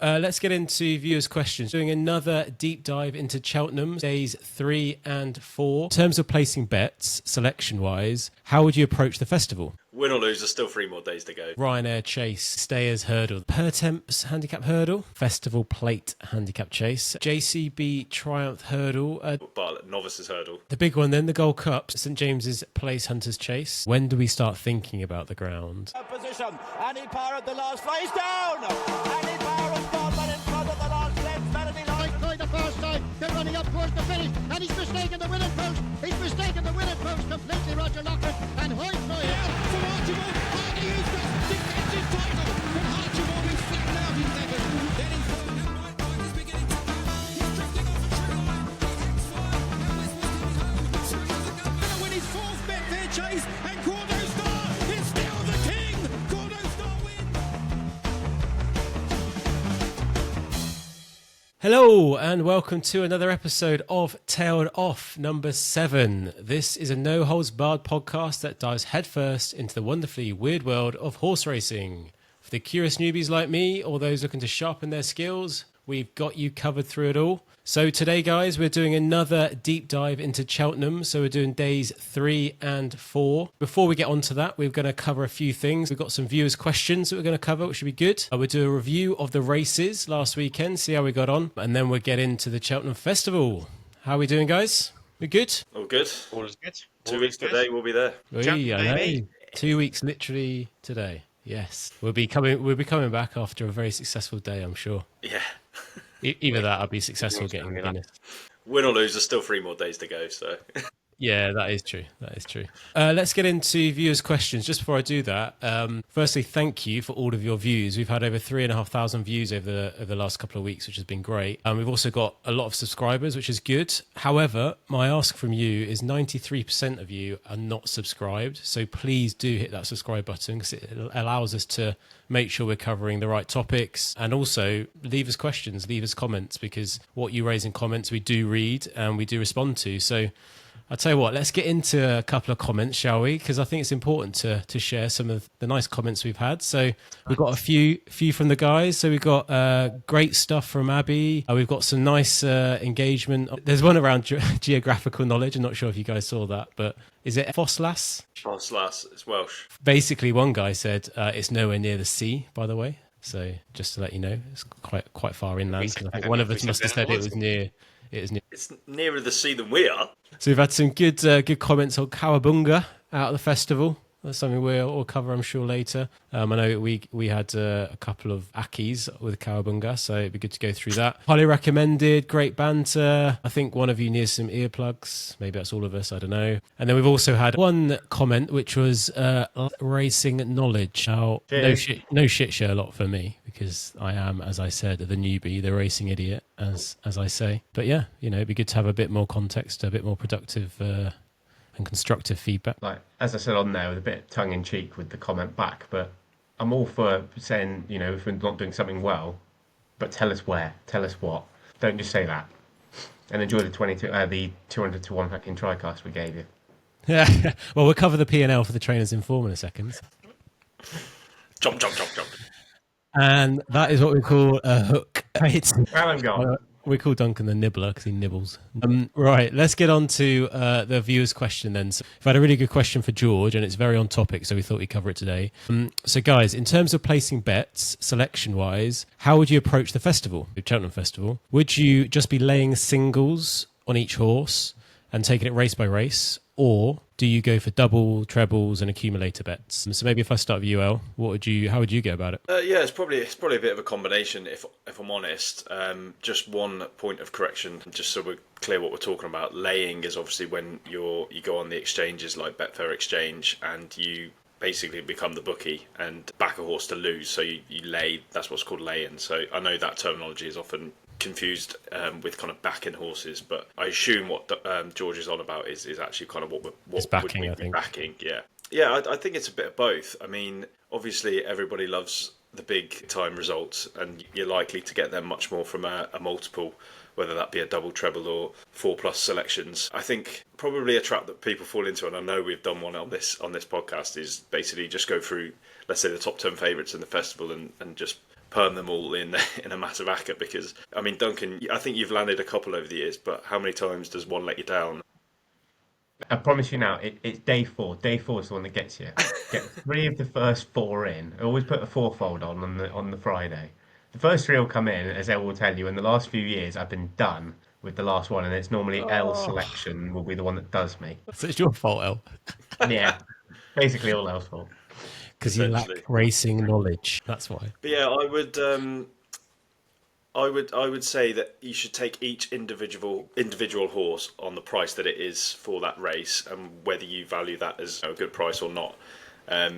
Let's get into viewers' questions. Doing another deep dive into Cheltenham, days 3 and 4. In terms of placing bets, selection-wise, how would you approach the festival? Win or lose, there's still 3 more days to go. Ryanair Chase, Stayers Hurdle, Pertemps Handicap Hurdle, Festival Plate Handicap Chase, JCB Triumph Hurdle, Bartlett Novices Hurdle. the big one then, the Gold Cup, St James's Place Hunters Chase. When do we start thinking about the ground? Position, Andy Power at the last flies down. Andy Power has gone but in front of the last left. Melody Light The first time, they're running up towards the finish, and he's mistaken the winning post. He's mistaken the winning post completely, Roger Lockwood, and Hoyt From Archibald, Hardy is the defensive title. From Archibald, who's flattened out in second. Then he's going down right, is beginning to pass. He's drifting off the tree line. He's fine, and West West home. Springs the gun. Going to win his 4th Betfair Chase, and Cordo Star is still the king. Cordo Star wins. Hello and welcome to another episode of Tailed Off number 7. This is a no-holds-barred podcast that dives headfirst into the wonderfully weird world of horse racing. For the curious newbies like me or those looking to sharpen their skills, we've got you covered through it all. So today, guys, we're doing another deep dive into Cheltenham. So we're doing days 3 and 4. Before we get on to that, we're going to cover a few things. We've got some viewers' questions that we're going to cover, which should be good. We'll do a review of the races last weekend, see how we got on. And then we'll get into the Cheltenham Festival. How are we doing, guys? We good? All good. All is good. 2 weeks today, we'll be there. I know. 2 weeks literally today. Yes. We'll be coming back after a very successful day, I'm sure. Yeah. Either that, I'll be successful getting Guinness. Win or lose, there's still 3 more days to go, so... Yeah, that is true. Let's get into viewers' questions. Just before I do that, firstly, thank you for all of your views. We've had over 3,500 views over the last couple of weeks, which has been great. We've also got a lot of subscribers, which is good. However, my ask from you is 93% of you are not subscribed. So please do hit that subscribe button because it allows us to make sure we're covering the right topics, and also leave us questions, leave us comments, because what you raise in comments we do read and we do respond to. So I'll tell you what, let's get into a couple of comments, shall we? Because I think it's important to share some of the nice comments we've had. So we've got a few from the guys. So we've got great stuff from Abby. We've got some nice engagement. There's one around geographical knowledge. I'm not sure if you guys saw that, but is it Foslas? Foslas, it's Welsh. Basically, one guy said it's nowhere near the sea, by the way. So just to let you know, it's quite far inland. I think one of us must have said it was near. It's nearer the sea than we are. So we've had some good comments on Cowabunga out of the festival. That's something we'll cover, I'm sure, later. I know we had a couple of Akis with Cowabunga, so it'd be good to go through that. Highly recommended, great banter. I think one of you needs some earplugs. Maybe that's all of us, I don't know. And then we've also had one comment, which was racing knowledge. Now, no shit Sherlock for me, because I am, as I said, the newbie, the racing idiot, as I say. But yeah, it'd be good to have a bit more context, a bit more productive and constructive feedback. Like, as I said on there, with a bit of tongue-in-cheek with the comment back, but I'm all for saying, if we're not doing something well, but tell us where, tell us what. Don't just say that. And enjoy the 200 to 1 fucking TriCast we gave you. Yeah, well, we'll cover the P&L for the Trainers Inform in a second. Jump. And that is what we call a hook. Well, I'm gone. We call Duncan the nibbler because he nibbles. Right, let's get on to the viewer's question then. So I've had a really good question for George, and it's very on topic, so we thought we'd cover it today. So guys, in terms of placing bets, selection-wise, how would you approach the festival, the Cheltenham Festival? Would you just be laying singles on each horse and taking it race by race, or do you go for double, trebles, and accumulator bets? So maybe if I start with you, El, how would you go about it? Yeah, it's probably a bit of a combination. If I'm honest, just one point of correction, just so we're clear what we're talking about. Laying is obviously when you go on the exchanges like Betfair Exchange and you basically become the bookie and back a horse to lose. So you lay. That's what's called laying. So I know that terminology is often confused with kind of backing horses, but I assume what George is on about is actually kind of what backing, would we be backing. Yeah, I think it's a bit of both. I mean, obviously everybody loves the big time results, and you're likely to get them much more from a multiple, whether that be a double, treble, or 4+ selections. I think probably a trap that people fall into, and I know we've done one on this podcast, is basically just go through, let's say, the top 10 favourites in the festival and just perm them all in a massive acca, because, I mean, Duncan, I think you've landed a couple over the years, but how many times does one let you down? I promise you now, it's day 4. Day 4 is the one that gets you. Get 3 of the first 4 in. I always put a fourfold on the Friday. The first 3 will come in, as Elle will tell you. In the last few years, I've been done with the last one, and it's normally Elle's selection will be the one that does me. So it's your fault, El, Yeah, basically all Elle's fault. because you lack Essentially. racing knowledge. That's why. But yeah, I would say that you should take each individual horse on the price that it is for that race, and whether you value that as a good price or not.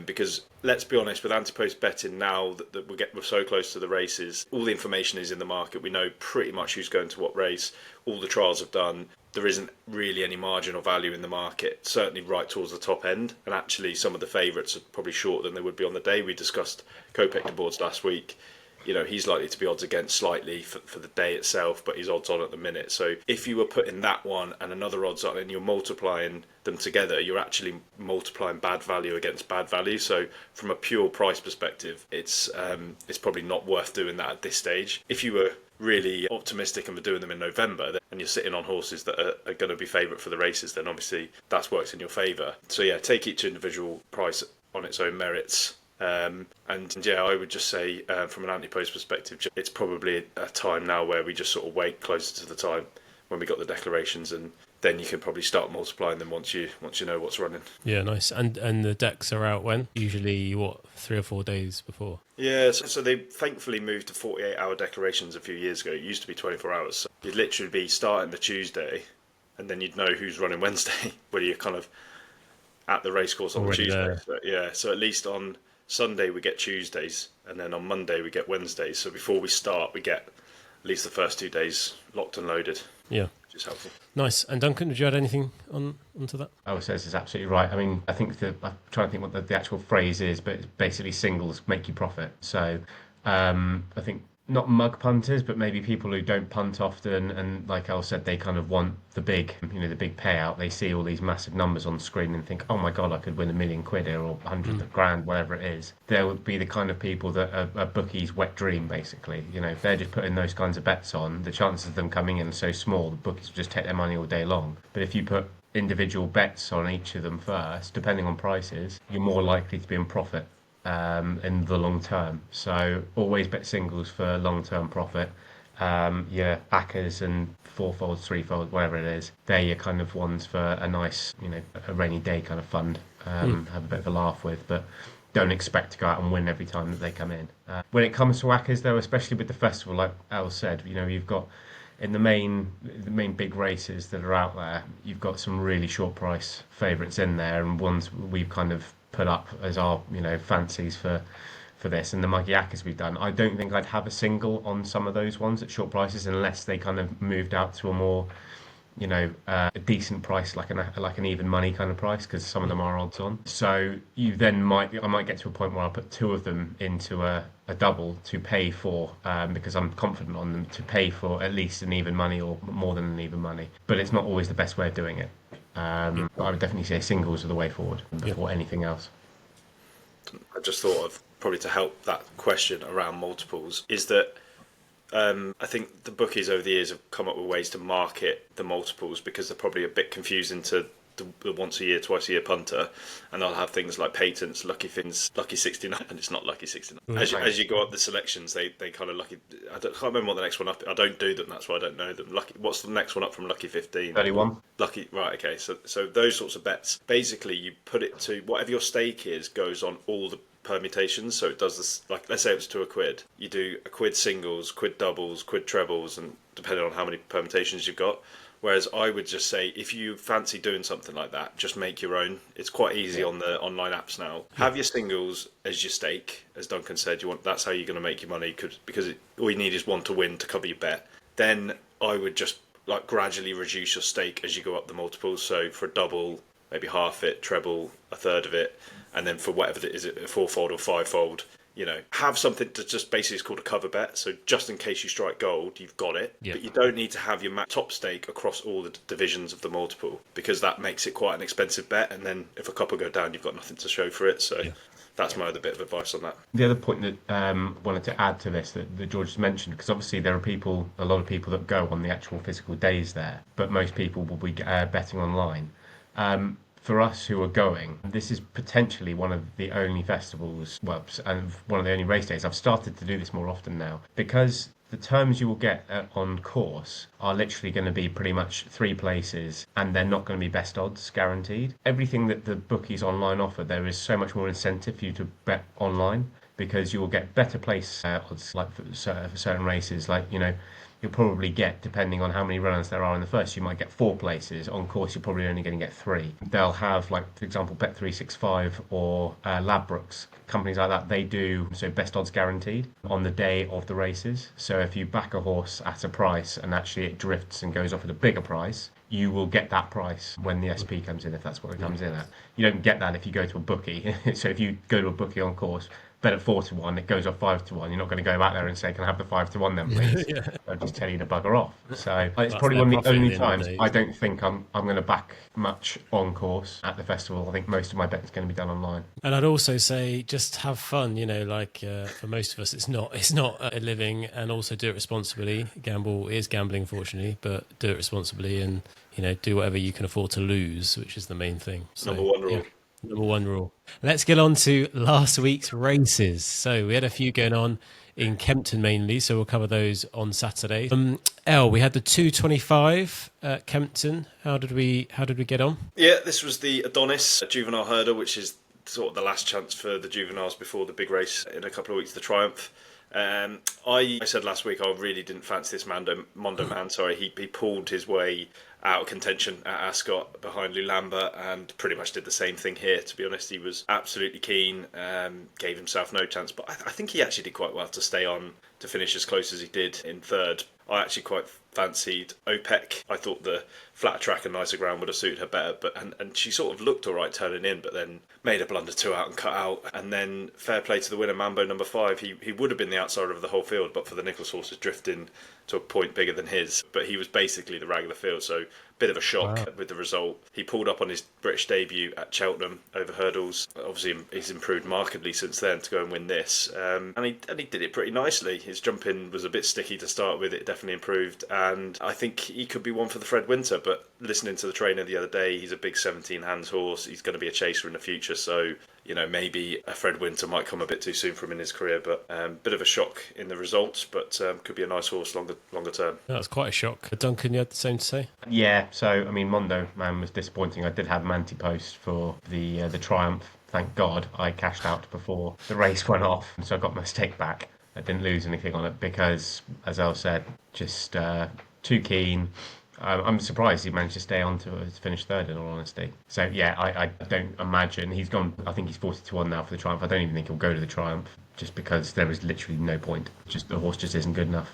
Because let's be honest, with anti-post betting now that we're so close to the races, all the information is in the market. We know pretty much who's going to what race. All the trials have done. There isn't really any margin or value in the market, certainly right towards the top end. And actually, some of the favourites are probably shorter than they would be on the day. We discussed Kopek de Boards last week. You know, he's likely to be odds against slightly for the day itself, but he's odds on at the minute. So if you were putting that one and another odds on and you're multiplying them together, you're actually multiplying bad value against bad value. So from a pure price perspective, it's probably not worth doing that at this stage. If you were really optimistic and were doing them in November and you're sitting on horses that are going to be favourite for the races, then obviously that's works in your favour. So yeah, take each individual price on its own merits. And yeah, I would just say from an anti-post perspective, it's probably a time now where we just sort of wait closer to the time when we got the declarations, and then you can probably start multiplying them once you know what's running. Yeah, nice. And the decks are out when? Usually, 3 or 4 days before? Yeah, so they thankfully moved to 48-hour declarations a few years ago. It used to be 24 hours. So you'd literally be starting the Tuesday, and then you'd know who's running Wednesday, whether you're kind of at the racecourse on Already the Tuesday. there. So, yeah, so at least on Sunday we get Tuesdays, and then on Monday we get Wednesdays. So before we start, we get at least the first 2 days locked and loaded. Yeah. Which is helpful. Nice. And Duncan, did you add anything onto that? Oh, says is absolutely right. I mean, I think I'm trying to think what the actual phrase is, but it's basically singles make you profit. So I think not mug punters, but maybe people who don't punt often, and like Al said, they kind of want the big payout. They see all these massive numbers on screen and think, oh my god, I could win £1 million here or 100 grand, whatever it is. There would be the kind of people that are bookies' wet dream, basically. You know, if they're just putting those kinds of bets on, the chances of them coming in are so small, the bookies will just take their money all day long. But if you put individual bets on each of them first, depending on prices, you're more likely to be in profit in the long term. So always bet singles for long-term profit. Your accas and fourfolds, threefolds, whatever it is, they're your kind of ones for a nice, a rainy day kind of fund. Have a bit of a laugh with, but don't expect to go out and win every time that they come in. When it comes to accas, though, especially with the festival, like Al said, you've got in the main big races that are out there, you've got some really short price favourites in there, and ones we've kind of put up as our fancies for this, and the Muggy Accas we've done. I don't think I'd have a single on some of those ones at short prices unless they kind of moved out to a more a decent price, like an even money kind of price, because some of them are odds on. So you then I might get to a point where I'll put 2 of them into a double to pay for, because I'm confident on them, to pay for at least an even money or more than an even money. But it's not always the best way of doing it. I would definitely say singles are the way forward before anything else. I just thought of, probably to help that question around multiples, is that I think the bookies over the years have come up with ways to market the multiples, because they're probably a bit confusing to the once a year, twice a year punter, and they'll have things like patents, lucky fins, lucky 69, and it's not lucky 69. As you go up the selections, they kind of lucky. I can't remember what the next one up. I don't do them, that's why I don't know them. Lucky. What's the next one up from lucky 15? 31. Lucky. Right. Okay. So those sorts of bets. Basically, you put it to whatever your stake is goes on all the permutations. So it does this, like, let's say it was to £1. You do £1 singles, £1 doubles, £1 trebles, and depending on how many permutations you've got. Whereas I would just say, if you fancy doing something like that, just make your own. It's quite easy on the online apps now. Have your singles as your stake, as Duncan said. That's how you're going to make your money, because all you need is one to win to cover your bet. Then I would just gradually reduce your stake as you go up the multiples. So for a double, maybe half it, treble, a third of it, and then for whatever it is, a fourfold or fivefold. Have something to just basically is called a cover bet. So just in case you strike gold, you've got it. Yeah. But you don't need to have your top stake across all the divisions of the multiple, because that makes it quite an expensive bet. And then if a couple go down, you've got nothing to show for it. So that's my other bit of advice on that. The other point that wanted to add to this that George has mentioned, because obviously there are a lot of people that go on the actual physical days there, but most people will be betting online. For us who are going, this is potentially one of the only festivals, well, and one of the only race days. I've started to do this more often now because the terms you will get on course are literally going to be pretty much 3 places, and they're not going to be best odds guaranteed. Everything that the bookies online offer, there is so much more incentive for you to bet online because you will get better place odds, like for certain races, like, you know, you'll probably get, depending on how many runners there are in the first, you might get 4 places. On course, you're probably only going to get 3. They'll have, like, for example, Bet365 or Ladbrokes, companies like that, they do so best odds guaranteed on the day of the races. So if you back a horse at a price and actually it drifts and goes off at a bigger price, you will get that price when the SP comes in, if that's what it comes in at. You don't get that if you go to a bookie. So if you go to a bookie on course, bet at 4-1, it goes off 5-1. You're not going to go back there and say, "Can I have the 5-1 then, please?" I'll just tell you to bugger off. So it's probably one of the only times I don't think I'm going to back much on course at the festival. I think most of my betting is going to be done online. And I'd also say just have fun. You know, like for most of us, it's not a living, and also do it responsibly. Gamble is gambling, unfortunately, but do it responsibly, and you know, do whatever you can afford to lose, which is the main thing. So, Number 1 rule. yeah. Number 1 rule. Let's get on to last week's races. So we had a few going on in Kempton mainly, so we'll cover those on Saturday. We had the 225 at Kempton. How did we get on? Yeah, this was the Adonis juvenile hurdle, which is sort of the last chance for the juveniles before the big race in a couple of weeks, the Triumph. I said last week I really didn't fancy this Mondo man. Sorry, he pulled his way out of contention at Ascot behind Lou Lambert and pretty much did the same thing here. To be honest, he was absolutely keen, gave himself no chance, but I think he actually did quite well to stay on to finish as close as he did in third. I actually quite fancied OPEC. I thought the flatter track and nicer ground would have suited her better, and she sort of looked all right turning in, but then made a blunder 2 out and cut out. And then fair play to the winner, Mambo number 5. He would have been the outsider of the whole field, but for the Nicholas horses drifting to a point bigger than his. But he was basically the rag of the field, so bit of a shock with the result. He pulled up on his British debut at Cheltenham over hurdles. Obviously, he's improved markedly since then to go and win this, and he did it pretty nicely. His jumping was a bit sticky to start with. It definitely improved, and I think he could be one for the Fred Winter. But listening to the trainer the other day, he's a big 17 hands horse. He's going to be a chaser in the future, so you know, maybe a Fred Winter might come a bit too soon for him in his career, but bit of a shock in the results, but could be a nice horse longer term. That was quite a shock. Duncan, you had the same to say? Yeah, so I mean, Mondo man was disappointing. I did have him anti-post for the Triumph. Thank God I cashed out before the race went off, so I got my stake back. I didn't lose anything on it because, as Al said, just too keen. I'm surprised he managed to stay on to finish third, in all honesty. So yeah, I don't imagine he's gone. I think he's 40-1 now for the Triumph. I don't even think he'll go to the Triumph just because there is literally no point. Just the horse just isn't good enough,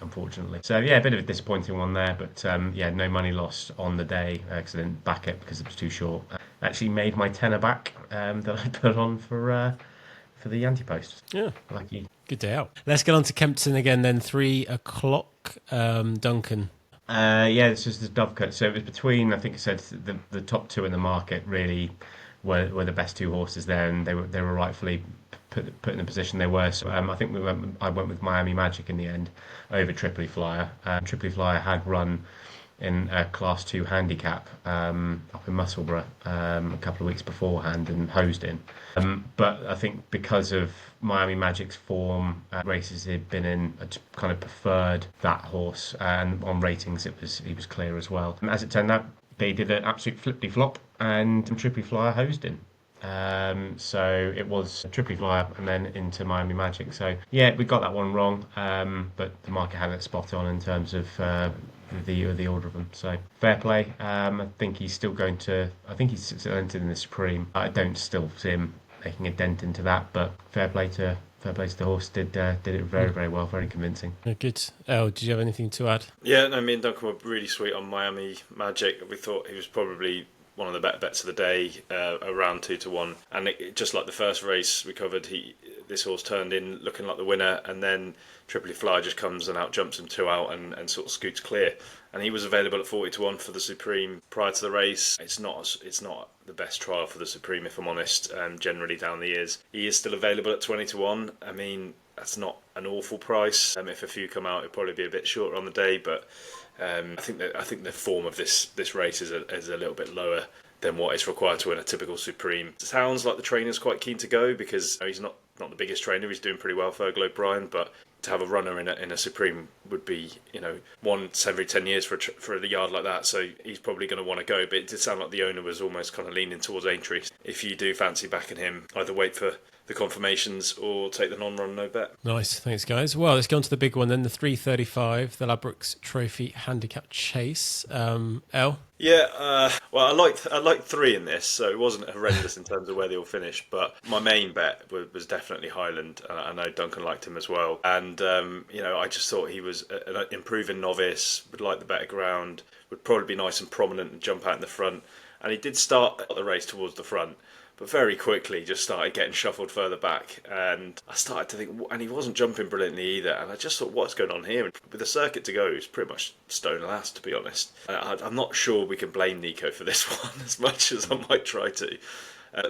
unfortunately. So yeah, a bit of a disappointing one there, but yeah, no money lost on the day because I didn't back it because it was too short. Actually made my tenner back that I put on for the anti-post. Yeah, lucky. Good day out. Let's get on to Kempton again then. 3 o'clock. Duncan. Yeah, this is the Dovecote. So it was between, I think I said, the top 2 in the market really were the best 2 horses there, and they were rightfully put in the position they were. So I think I went with Miami Magic in the end over Tripoli Flyer. Tripoli Flyer had run in a Class 2 handicap up in Musselburgh a couple of weeks beforehand and hosed in. But I think because of Miami Magic's form, races he'd been in, kind of preferred that horse, and on ratings he was clear as well. And as it turned out, they did an absolute flippity-flop, and Tripoli Flyer hosed in. So it was Tripoli Flyer and then into Miami Magic. So yeah, we got that one wrong, but the market had it spot on in terms of the order of them. So fair play. I think he's still going to. I think he's still entered in the Supreme. I don't still see him making a dent into that, but fair play to the horse. Did it very, very well, very convincing. Good. Elle, did you have anything to add? Yeah, no, me and Duncan were really sweet on Miami Magic. We thought he was probably one of the better bets of the day, around 2-1. And just like the first race we covered, this horse turned in looking like the winner, and then Tripoli Fly just comes and out jumps him 2 out and sort of scoots clear. And he was available at 40-1 for the Supreme prior to the race. It's not the best trial for the Supreme, if I'm honest. Generally down the years, he is still available at 20-1. I mean, that's not an awful price. If a few come out, it'll probably be a bit shorter on the day, but I think the form of this race is a little bit lower than what is required to win a typical Supreme. It sounds like the trainer's quite keen to go because he's not the biggest trainer. He's doing pretty well, Fergal O'Brien, but to have a runner in a Supreme would be, once every 10 years for a yard like that. So he's probably going to want to go. But it did sound like the owner was almost kind of leaning towards Aintree. If you do fancy backing him, either wait for the confirmations or take the non-run no bet. Nice, thanks guys. Well, let's get on to the big one then, the 335, the Ladbrokes Trophy Handicap Chase. El? Yeah, well, I liked 3 in this, so it wasn't horrendous in terms of where they all finished. But my main bet was definitely Highland. I know Duncan liked him as well, and I just thought he was an improving novice, would like the better ground, would probably be nice and prominent and jump out in the front. And he did start the race towards the front, but very quickly just started getting shuffled further back. And I started to think, and he wasn't jumping brilliantly either. And I just thought, what's going on here? And with the circuit to go, he's pretty much stone last, to be honest. I'm not sure we can blame Nico for this one as much as I might try to.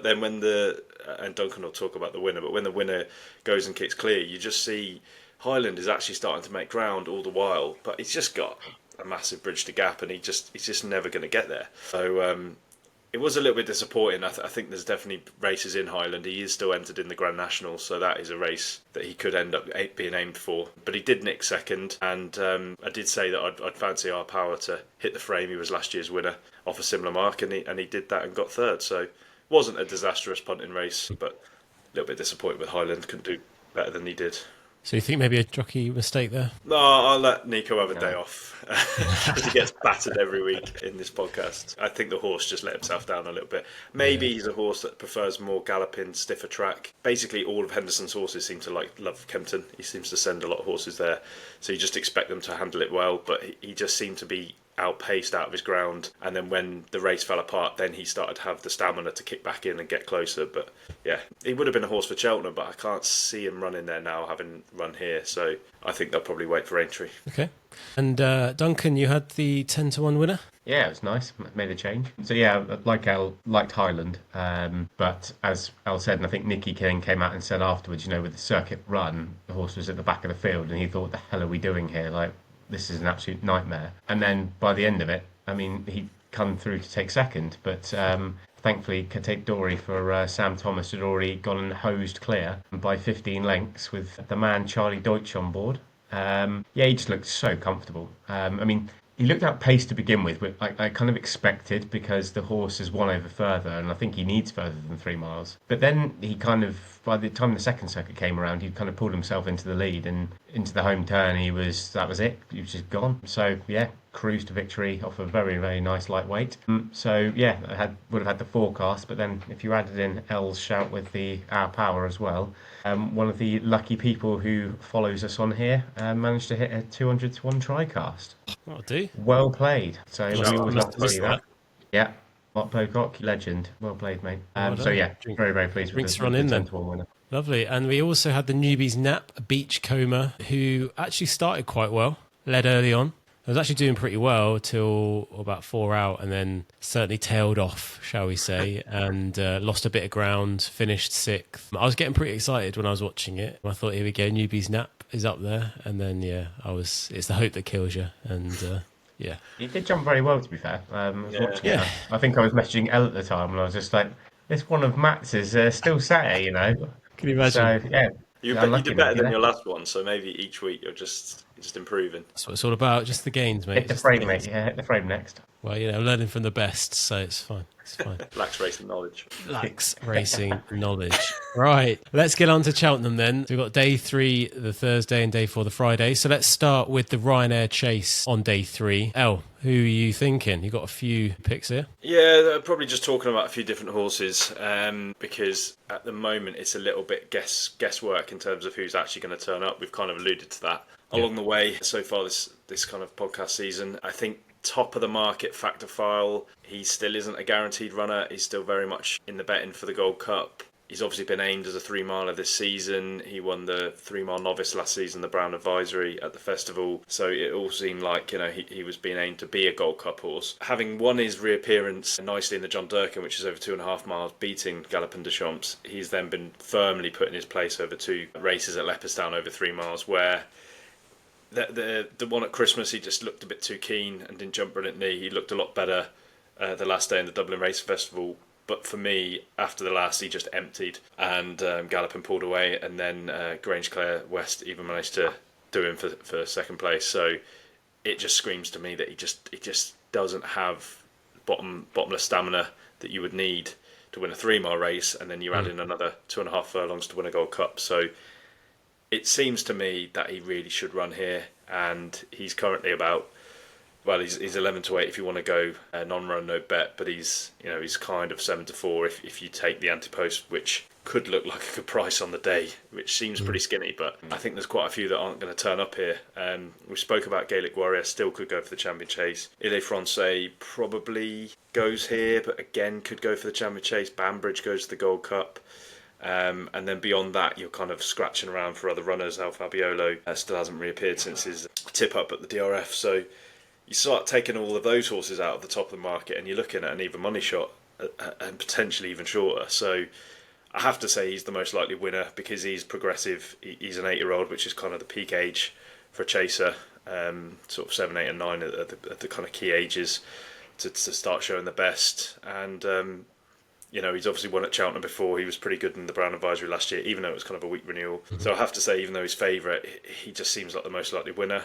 Then when and Duncan will talk about the winner, but when the winner goes and kicks clear, you just see Highland is actually starting to make ground all the while, but he's just got a massive bridge to gap, and he's just never going to get there. So it was a little bit disappointing. I think there's definitely races in Highland. He is still entered in the Grand National, so that is a race that he could end up being aimed for. But he did nick second, and I did say that I'd fancy Our Power to hit the frame. He was last year's winner off a similar mark, and he did that and got third. So it wasn't a disastrous punting race, but a little bit disappointed with Highland. Couldn't do better than he did. So you think maybe a jockey mistake there? No, I'll let Nico have a day off. He gets battered every week in this podcast. I think the horse just let himself down a little bit. Maybe he's a horse that prefers more galloping, stiffer track. Basically, all of Henderson's horses seem to love Kempton. He seems to send a lot of horses there. So you just expect them to handle it well, but he just seemed to be outpaced out of his ground, and then when the race fell apart, then he started to have the stamina to kick back in and get closer. But yeah, he would have been a horse for Cheltenham, but I can't see him running there now, having run here. So I think they'll probably wait for Aintree. Okay. And Duncan, you had the 10-1 winner? Yeah, it was nice. Made a change. So yeah, like El, liked Highland, but as El said, and I think Nicky King came out and said afterwards, with the circuit run, the horse was at the back of the field, and he thought, "What the hell are we doing here? This is an absolute nightmare." And then by the end of it, he'd come through to take second, but thankfully Kate Dory for Sam Thomas had already gone and hosed clear by 15 lengths with the man Charlie Deutsch on board. He just looked so comfortable. He looked outpaced to begin with, but I kind of expected, because the horse has won over further, and I think he needs further than 3 miles. But then he by the time the second circuit came around, he'd kind of pulled himself into the lead, and into the home turn, that was it. He was just gone. So yeah, cruised to victory off a very, very nice lightweight. So yeah, would have had the forecast, but then if you added in El's shout with the Our Power as well, one of the lucky people who follows us on here managed to hit a 200-1 TriCast. That'll do. Well played. So we always love to see that. that. Yeah, Mark Pocock, legend. Well played, mate. Well So yeah, very, very pleased with Drinks the run in then. 10-1 winner. Lovely. And we also had the newbies Nap Beachcomber, who actually started quite well, led early on. I was actually doing pretty well till about 4 out, and then certainly tailed off, shall we say, and lost a bit of ground, finished 6th. I was getting pretty excited when I was watching it. I thought, here we go, newbies Nap is up there. And then, it's the hope that kills you. And yeah. He did jump very well, to be fair. I was watching it. I think I was messaging Elle at the time, and I was just like, this one of Matt's is still sat here, Can you imagine? So, yeah. You did better than your last one, so maybe each week you're just improving. That's what it's all about, just the gains, mate. Hit the frame, mate. Yeah, hit the frame next. Well, learning from the best, so it's fine. It's fine. Lacks racing knowledge. Lacks racing knowledge. Right, let's get on to Cheltenham then. So we've got day 3, the Thursday, and day 4, the Friday. So let's start with the Ryanair chase on day 3. El, who are you thinking? You got a few picks here? Yeah, probably just talking about a few different horses, because at the moment it's a little bit guesswork in terms of who's actually going to turn up. We've kind of alluded to that along the way so far this kind of podcast season. I think top of the market Factor File, he still isn't a guaranteed runner. He's still very much in the betting for the Gold Cup. He's obviously been aimed as a 3-miler this season. He won the 3-mile novice last season, the Brown Advisory at the festival. So it all seemed like, he was being aimed to be a Gold Cup horse. Having won his reappearance nicely in the John Durkan, which is over 2.5 miles, beating Galopin des Champs, he's then been firmly put in his place over 2 races at Leopardstown over 3 miles, where the one at Christmas, he just looked a bit too keen and didn't jump brilliantly. He looked a lot better the last day in the Dublin Race Festival. But for me, after the last, he just emptied, and Galopin pulled away, and then Grange Clare West even managed to do him for second place. So it just screams to me that he just doesn't have bottomless stamina that you would need to win a 3-mile race, and then you add in another 2.5 furlongs to win a Gold Cup. So it seems to me that he really should run here, and he's currently about. Well, he's 11 to 8 if you want to go non-run, no bet, but he's kind of 7 to 4 if you take the anti-post, which could look like a good price on the day, which seems pretty skinny. But I think there's quite a few that aren't going to turn up here. We spoke about Gaelic Warrior, still could go for the Champion Chase. Ile Francais probably goes here, but again could go for the Champion Chase. Banbridge goes to the Gold Cup. And then beyond that, you're kind of scratching around for other runners. Al Fabiolo still hasn't reappeared since his tip up at the DRF, so you start taking all of those horses out of the top of the market, and you're looking at an even money shot and potentially even shorter. So I have to say he's the most likely winner because he's progressive. He's an 8-year-old, which is kind of the peak age for a chaser, sort of 7, 8 and 9 are the kind of key ages to start showing the best. And he's obviously won at Cheltenham before. He was pretty good in the Brown Advisory last year, even though it was kind of a weak renewal. So I have to say, even though he's favourite, he just seems like the most likely winner.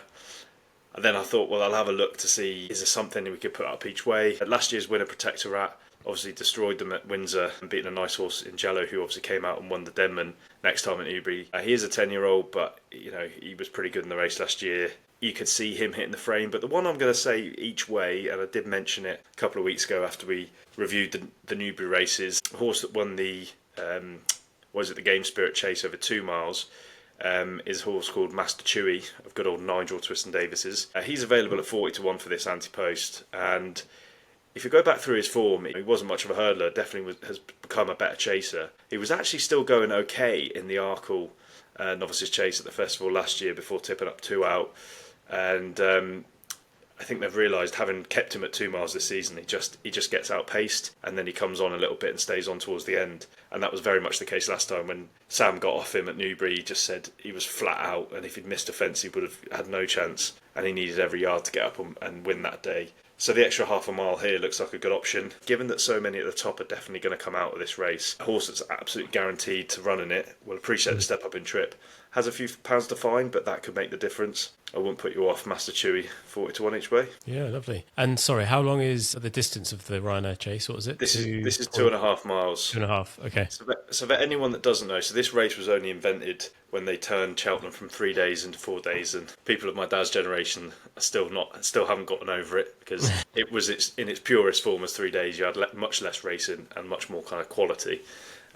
And then I thought, well, I'll have a look to see, is there something we could put up each way? Last year's winner, Protectorat, obviously destroyed them at Windsor and beaten a nice horse in Jello, who obviously came out and won the Denman next time at Newbury. He is a 10-year-old, but he was pretty good in the race last year. You could see him hitting the frame. But the one I'm going to say each way, and I did mention it a couple of weeks ago after we reviewed the Newbury races, the horse that won the Game Spirit Chase over 2 miles, is a horse called Master Chewy of good old Nigel Twiston-Davis's. He's available at 40 to 1 for this anti-post, and if you go back through his form, he wasn't much of a hurdler, definitely has become a better chaser. He was actually still going okay in the Arkle Novices Chase at the festival last year before tipping up 2 out, and I think they've realised, having kept him at 2 miles this season, he just gets outpaced, and then he comes on a little bit and stays on towards the end. And that was very much the case last time when Sam got off him at Newbury. He just said he was flat out, and if he'd missed a fence, he would have had no chance. And he needed every yard to get up and win that day. So the extra half a mile here looks like a good option. Given that so many at the top are definitely going to come out of this race, a horse that's absolutely guaranteed to run in it will appreciate the step up in trip. Has a few pounds to find, but that could make the difference. I wouldn't put you off Master Chewy, 40 to 1 each way. Yeah, lovely. And sorry, how long is the distance of the Ryanair Chase? What was it? This is 2.5 miles. 2.5, okay. So for anyone that doesn't know, so this race was only invented when they turned Cheltenham from 3 days into 4 days, and people of my dad's generation are still haven't gotten over it, because it was in its purest form as 3 days. You had much less racing and much more kind of quality.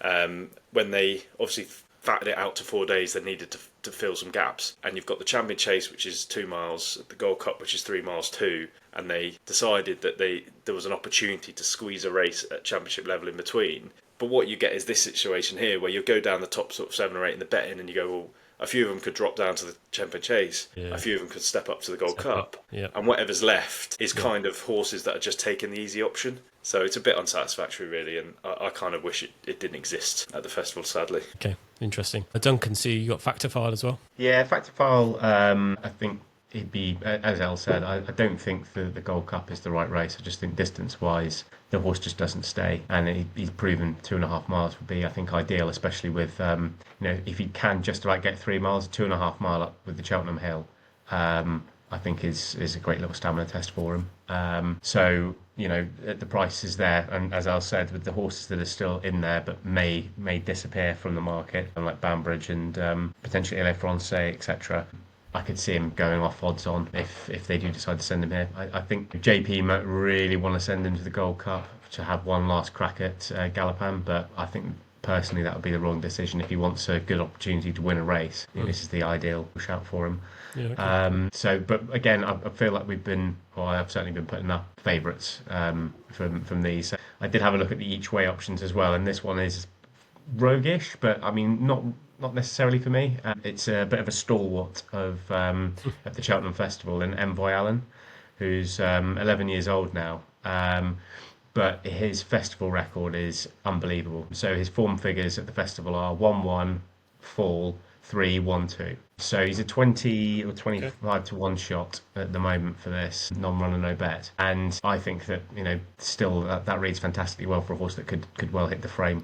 When they obviously fatted it out to 4 days, they needed to fill some gaps, and you've got the Champion Chase, which is 2 miles, the Gold Cup, which is 3 miles too, and they decided that there was an opportunity to squeeze a race at championship level in between. But what you get is this situation here, where you go down the top sort of 7 or 8 in the betting, and you go, well, a few of them could drop down to the Champion Chase, a few of them could step up to the Gold Cup, and whatever's left is kind of horses that are just taking the easy option. So it's a bit unsatisfactory, really, and I kind of wish it didn't exist at the festival, sadly. Okay, interesting. Duncan, see you got Factor File as well? Yeah, Factor File, I think it'd be, as El said, I don't think the Gold Cup is the right race. I just think distance-wise, the horse just doesn't stay, and he's proven 2.5 miles would be, I think, ideal, especially with, if he can just about get 3 miles, 2.5 mile up with the Cheltenham Hill, I think is a great little stamina test for him. So, the price is there, and as Al said, with the horses that are still in there but may disappear from the market, like Banbridge and potentially Ile Francais, etc., I could see him going off odds on if they do decide to send him here. I think JP might really want to send him to the Gold Cup to have one last crack at Galopin, but I think personally that would be the wrong decision. If he wants a good opportunity to win a race, this is the ideal shout for him. Yeah, okay. But again, I feel like I've certainly been putting up favourites from these. So I did have a look at the each way options as well, and this one is roguish, but I mean not necessarily for me. It's a bit of a stalwart of at the Cheltenham Festival, and Envoy Allen, who's 11 years old now. But his festival record is unbelievable. So his form figures at the festival are 1-1, fall, 3-1-2. So he's a 20 or 25 to 1 shot at the moment for this non-runner, no bet. And I think that, still that reads fantastically well for a horse that could well hit the frame.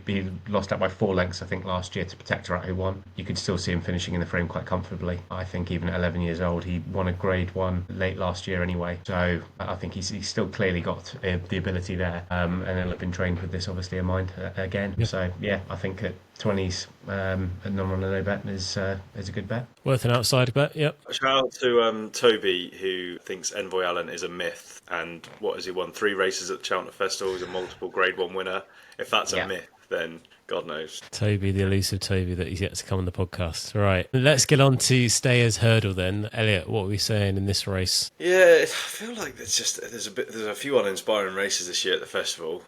He lost out by 4 lengths, I think, last year to Protectorat, who won. You could still see him finishing in the frame quite comfortably. I think even at 11 years old, he won a Grade 1 late last year anyway. So I think he's still clearly got the ability there. And he'll have been trained with this, obviously, in mind again. Yeah. So, yeah, I think at 20s, a non-runner, no bet is a good bet. Worth an outside bet, yep. Shout out to Toby, who thinks Envoy Allen is a myth. And what has he won? 3 races at the Cheltenham Festival. He's a multiple Grade 1 winner. If that's a myth, then God knows. Toby, the elusive Toby that he's yet to come on the podcast. Right, let's get on to Stayers Hurdle then. Elliot, what are we saying in this race? Yeah, I feel like there's a few uninspiring races this year at the festival.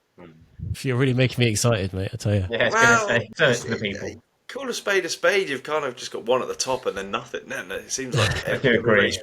You're really making me excited, mate, I tell you. Yeah, it's going to say so it's the people. Call a spade a spade. You've kind of just got one at the top and then nothing. Then it seems like I do agree.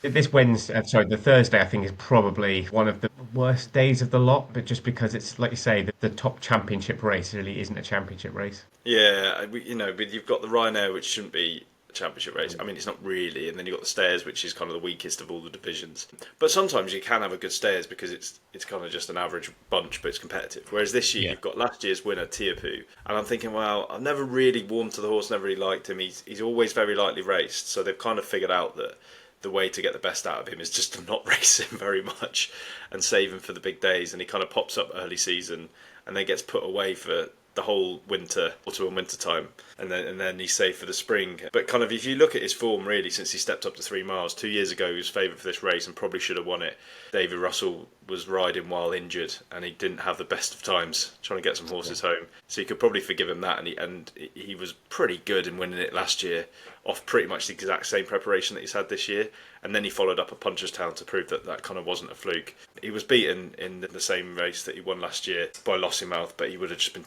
This Wednesday, the Thursday, I think is probably one of the worst days of the lot. But just because it's like you say, the top championship race really isn't a championship race. Yeah, but you've got the Ryanair, which shouldn't be a championship race. I mean, it's not really, and then you've got the Stayers, which is kind of the weakest of all the divisions. But sometimes you can have a good Stayers because it's kind of just an average bunch, but it's competitive. Whereas this year you've got last year's winner Tiapu, and I'm thinking, well, I've never really warmed to the horse, never really liked him. He's always very lightly raced, so they've kind of figured out that the way to get the best out of him is just to not race him very much and save him for the big days. And he kind of pops up early season and then gets put away for the whole autumn and winter time, and then he's saved for the spring. But kind of if you look at his form really since he stepped up to 3 miles 2 years ago, he was favourite for this race and probably should have won it. David Russell was riding while injured and he didn't have the best of times trying to get some horses home, so you could probably forgive him that. And he was pretty good in winning it last year off pretty much the exact same preparation that he's had this year, and then he followed up at Punchestown to prove that kind of wasn't a fluke. He was beaten in the same race that he won last year by Lossiemouth, but he would have just been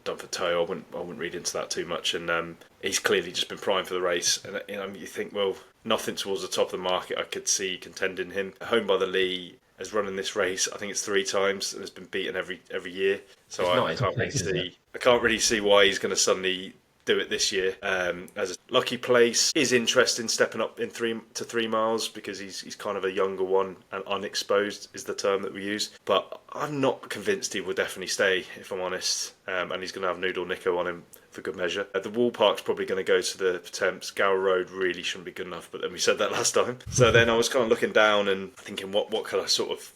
done for toe. I wouldn't read into that too much, and he's clearly just been primed for the race. And you think, well, nothing towards the top of the market I could see contending him. Home by the Lee has run in this race, I think it's 3 times, and has been beaten every year. So I can't really see why he's going to suddenly do it this year. As a lucky place, is interesting stepping up in 3 to 3 miles because he's kind of a younger one and unexposed is the term that we use. But I'm not convinced he will definitely stay, if I'm honest. And he's going to have Noodle Nico on him for good measure. The Wall Park's probably going to go to the Pertemps. Gower Road really shouldn't be good enough, but then we said that last time. So then I was kind of looking down and thinking, what could I sort of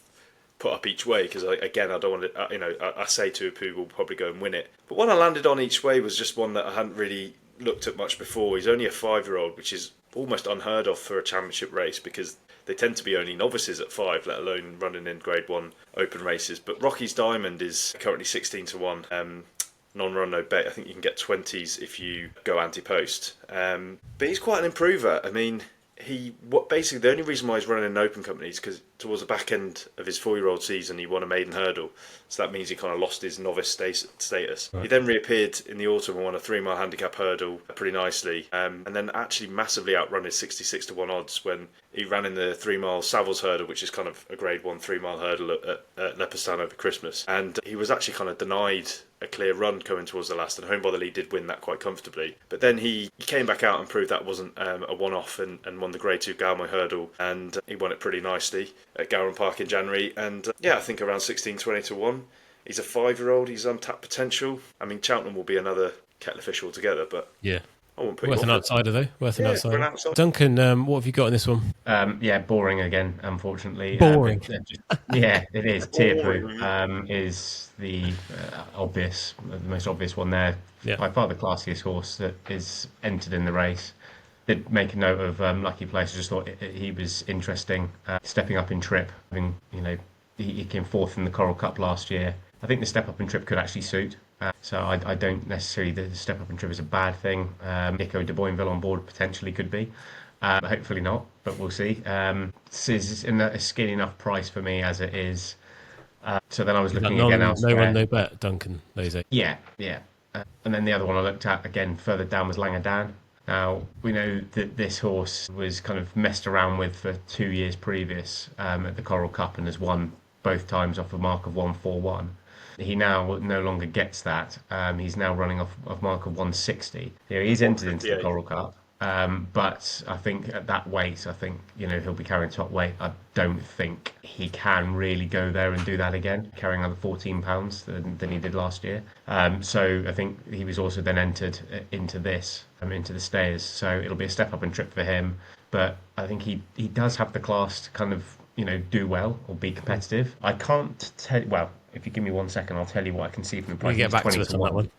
put up each way? Because I don't want to, I say to Apu will probably go and win it. But one I landed on each way was just one that I hadn't really looked at much before. He's only a 5-year-old, which is almost unheard of for a championship race because they tend to be only novices at 5, let alone running in Grade 1 open races. But Rocky's Diamond is currently 16 to 1. Non-run, no bet. I think you can get 20s if you go anti-post. But he's quite an improver. I mean, basically the only reason why he's running in an open company is because towards the back end of his 4-year-old season he won a maiden hurdle, so that means he kind of lost his novice status. Right. He then reappeared in the autumn and won a 3-mile handicap hurdle pretty nicely, and then actually massively outrun his 66 to 1 odds when he ran in the 3-mile Savills hurdle, which is kind of a Grade 1 3-mile hurdle at Leopardstown over Christmas, and he was actually kind of denied a clear run coming towards the last, and Home by the Lead did win that quite comfortably. But then he came back out and proved that wasn't a one-off and won the Grade 2 Galmoy hurdle, and he won it pretty nicely at Gowran Park in January. And I think around 16-20 to 1. He's a 5-year-old, he's untapped potential. I mean, Cheltenham will be another kettle of fish altogether, but yeah. I wouldn't put worth an outsider though. Worth an outsider. Duncan, what have you got in this one? Boring again, unfortunately. Boring. It is. Tiapu is the most obvious one there. Yeah. By far the classiest horse that is entered in the race. Did make a note of Lucky Place. I just thought he was interesting. Stepping up in trip. I mean, he came 4th in the Coral Cup last year. I think the step up in trip could actually suit. So I don't necessarily the step up in trip is a bad thing. Nico de Boinville on board potentially could be. Hopefully not, but we'll see. This is in a skinny enough price for me as it is. So then I was That looking again no elsewhere. one, no bet, Duncan, those eight. Yeah, yeah. And then the other one I looked at again further down was Langadan. Now, we know that this horse was kind of messed around with for 2 years previous at the Coral Cup and has won both times off a mark of 141. He now no longer gets that. He's now running off a mark of 160. He's entered into the 158. Coral Cup. But I think at that weight, I think he'll be carrying top weight. I don't think he can really go there and do that again, carrying another 14 pounds than he did last year. So I think he was also then entered into this, into the stayers. So it'll be a step up and trip for him. But I think he does have the class to kind of do well or be competitive. I can't tell. Well, if you give me 1 second, I'll tell you what I can see from the price. You get back to us on that one.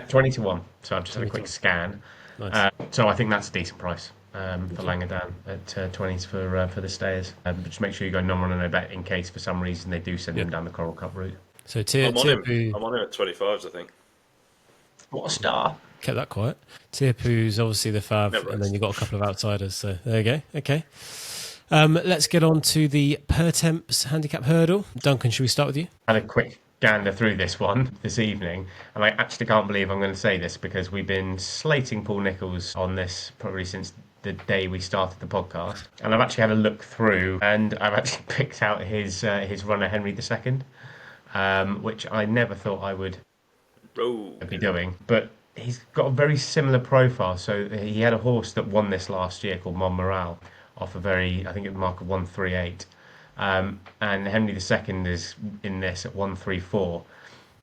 20 to 1. So I've just had a quick scan. Nice. So I think that's a decent price for Langadan at 20s for the stayers. But just make sure you go non-run and no bet in case for some reason they do send him down the Coral Cup route. So I'm on him at 25s, I think. What a star! kept that quiet. Tiapu's obviously the fav, Never and then you've got a couple of outsiders. So there you go. Okay. Let's get on to the Pertemps handicap hurdle. Duncan, should we start with you? I had a quick gander through this one this evening, and I actually can't believe I'm going to say this because we've been slating Paul Nicholls on this probably since the day we started the podcast, and I've actually had a look through, and I've actually picked out his runner Henry II, which I never thought I would be doing, but he's got a very similar profile. So he had a horse that won this last year called Montmoral off a I think it was mark of 138. And Henry II is in this at 134.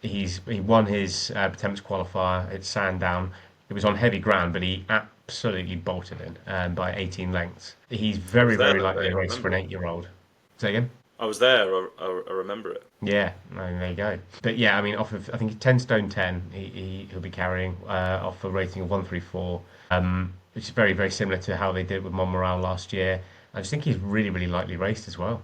He won his Pertemps qualifier at Sandown. It was on heavy ground, but he absolutely bolted in by 18 lengths. He's very likely a race for an 8-year-old. Say again? I was there. I remember it. Yeah, I mean, there you go. But yeah, I mean, off of I think 10 stone 10, he'll be carrying off a rating of 134, which is very similar to how they did with Montmoral last year. I just think he's really lightly raced as well.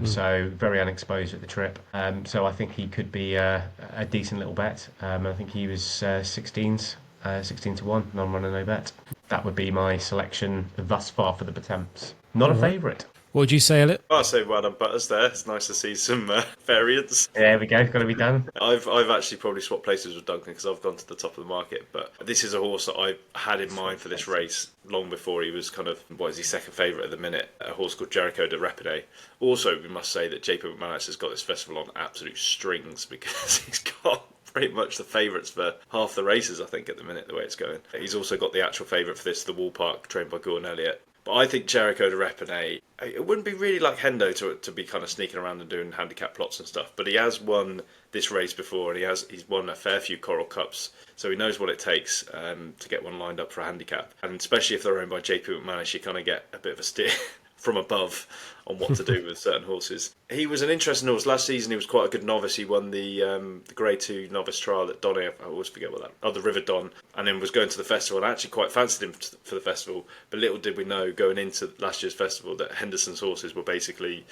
So very unexposed at the trip. So I think he could be a decent little bet. I think he was 16 to 1, non-runner, no bet. That would be my selection thus far for the Pertemps. Not a favourite. What would you say, Elliot? I say well done, Butters. There, it's nice to see some variants. There we go. Got to be done. I've actually probably swapped places with Duncan because I've gone to the top of the market. But this is a horse that I had in mind for this race long before he was kind of, what is he, second favourite at the minute? A horse called Jericho de Repine. Also, we must say that JP McManus has got this festival on absolute strings because he's got pretty much the favourites for half the races, I think, at the minute, the way it's going. He's also got the actual favourite for this, the Wall Park, trained by Gordon Elliott. But I think Jericho de Repine, it wouldn't be really like Hendo to be kind of sneaking around and doing handicap plots and stuff. But he has won this race before, and he's won a fair few Coral Cups, so he knows what it takes to get one lined up for a handicap. And especially if they're owned by JP McManus, you kind of get a bit of a steer from above on what to do with certain horses. He was an interesting horse. Last season he was quite a good novice. He won the Grade 2 novice trial at Donny. I always forget what that... Oh, the River Don. And then was going to the festival. And I actually quite fancied him for the festival. But little did we know going into last year's festival that Henderson's horses were basically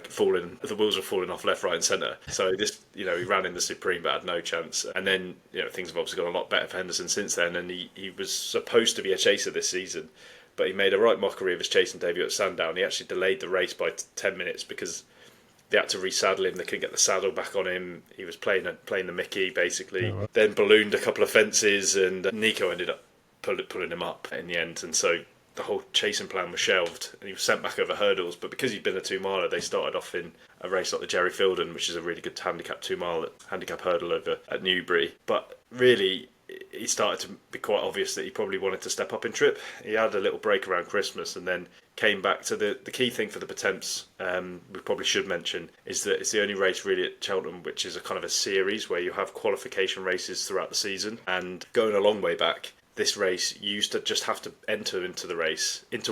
falling. The wheels were falling off left, right and centre. So this, he ran in the Supreme but had no chance. And then, things have obviously gone a lot better for Henderson since then. And he was supposed to be a chaser this season. But he made a right mockery of his chasing debut at Sandown. He actually delayed the race by 10 minutes because they had to resaddle him. They couldn't get the saddle back on him. He was playing the Mickey, basically. Oh, right. Then ballooned a couple of fences, and Nico ended up pulling him up in the end. And so the whole chasing plan was shelved, and he was sent back over hurdles. But because he'd been a 2-miler, they started off in a race like the Jerry Fielden, which is a really good handicap 2-mile handicap hurdle over at Newbury. But really, he started to be quite obvious that he probably wanted to step up in trip. He had a little break around Christmas and then came back to the key thing for the Pertemps, we probably should mention, is that it's the only race really at Cheltenham which is a kind of a series where you have qualification races throughout the season. And going a long way back, this race, you used to just have to enter into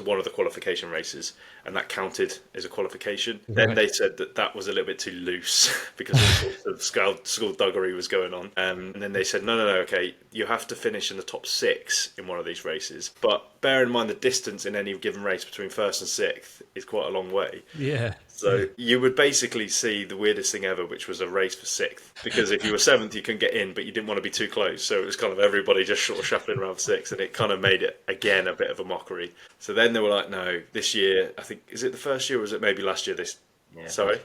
one of the qualification races, and that counted as a qualification. Right. Then they said that was a little bit too loose because all sorts of skullduggery was going on. And then they said, no, okay, you have to finish in the top 6 in one of these races. But bear in mind the distance in any given race between 1st and 6th is quite a long way. Yeah. So you would basically see the weirdest thing ever, which was a race for 6th. Because if you were 7th, you couldn't get in, but you didn't want to be too close. So it was kind of everybody just sort of shuffling around for 6th, and it kind of made it, again, a bit of a mockery. So then they were like, no, this year, I think, is it the first year or was it maybe last year? Sorry?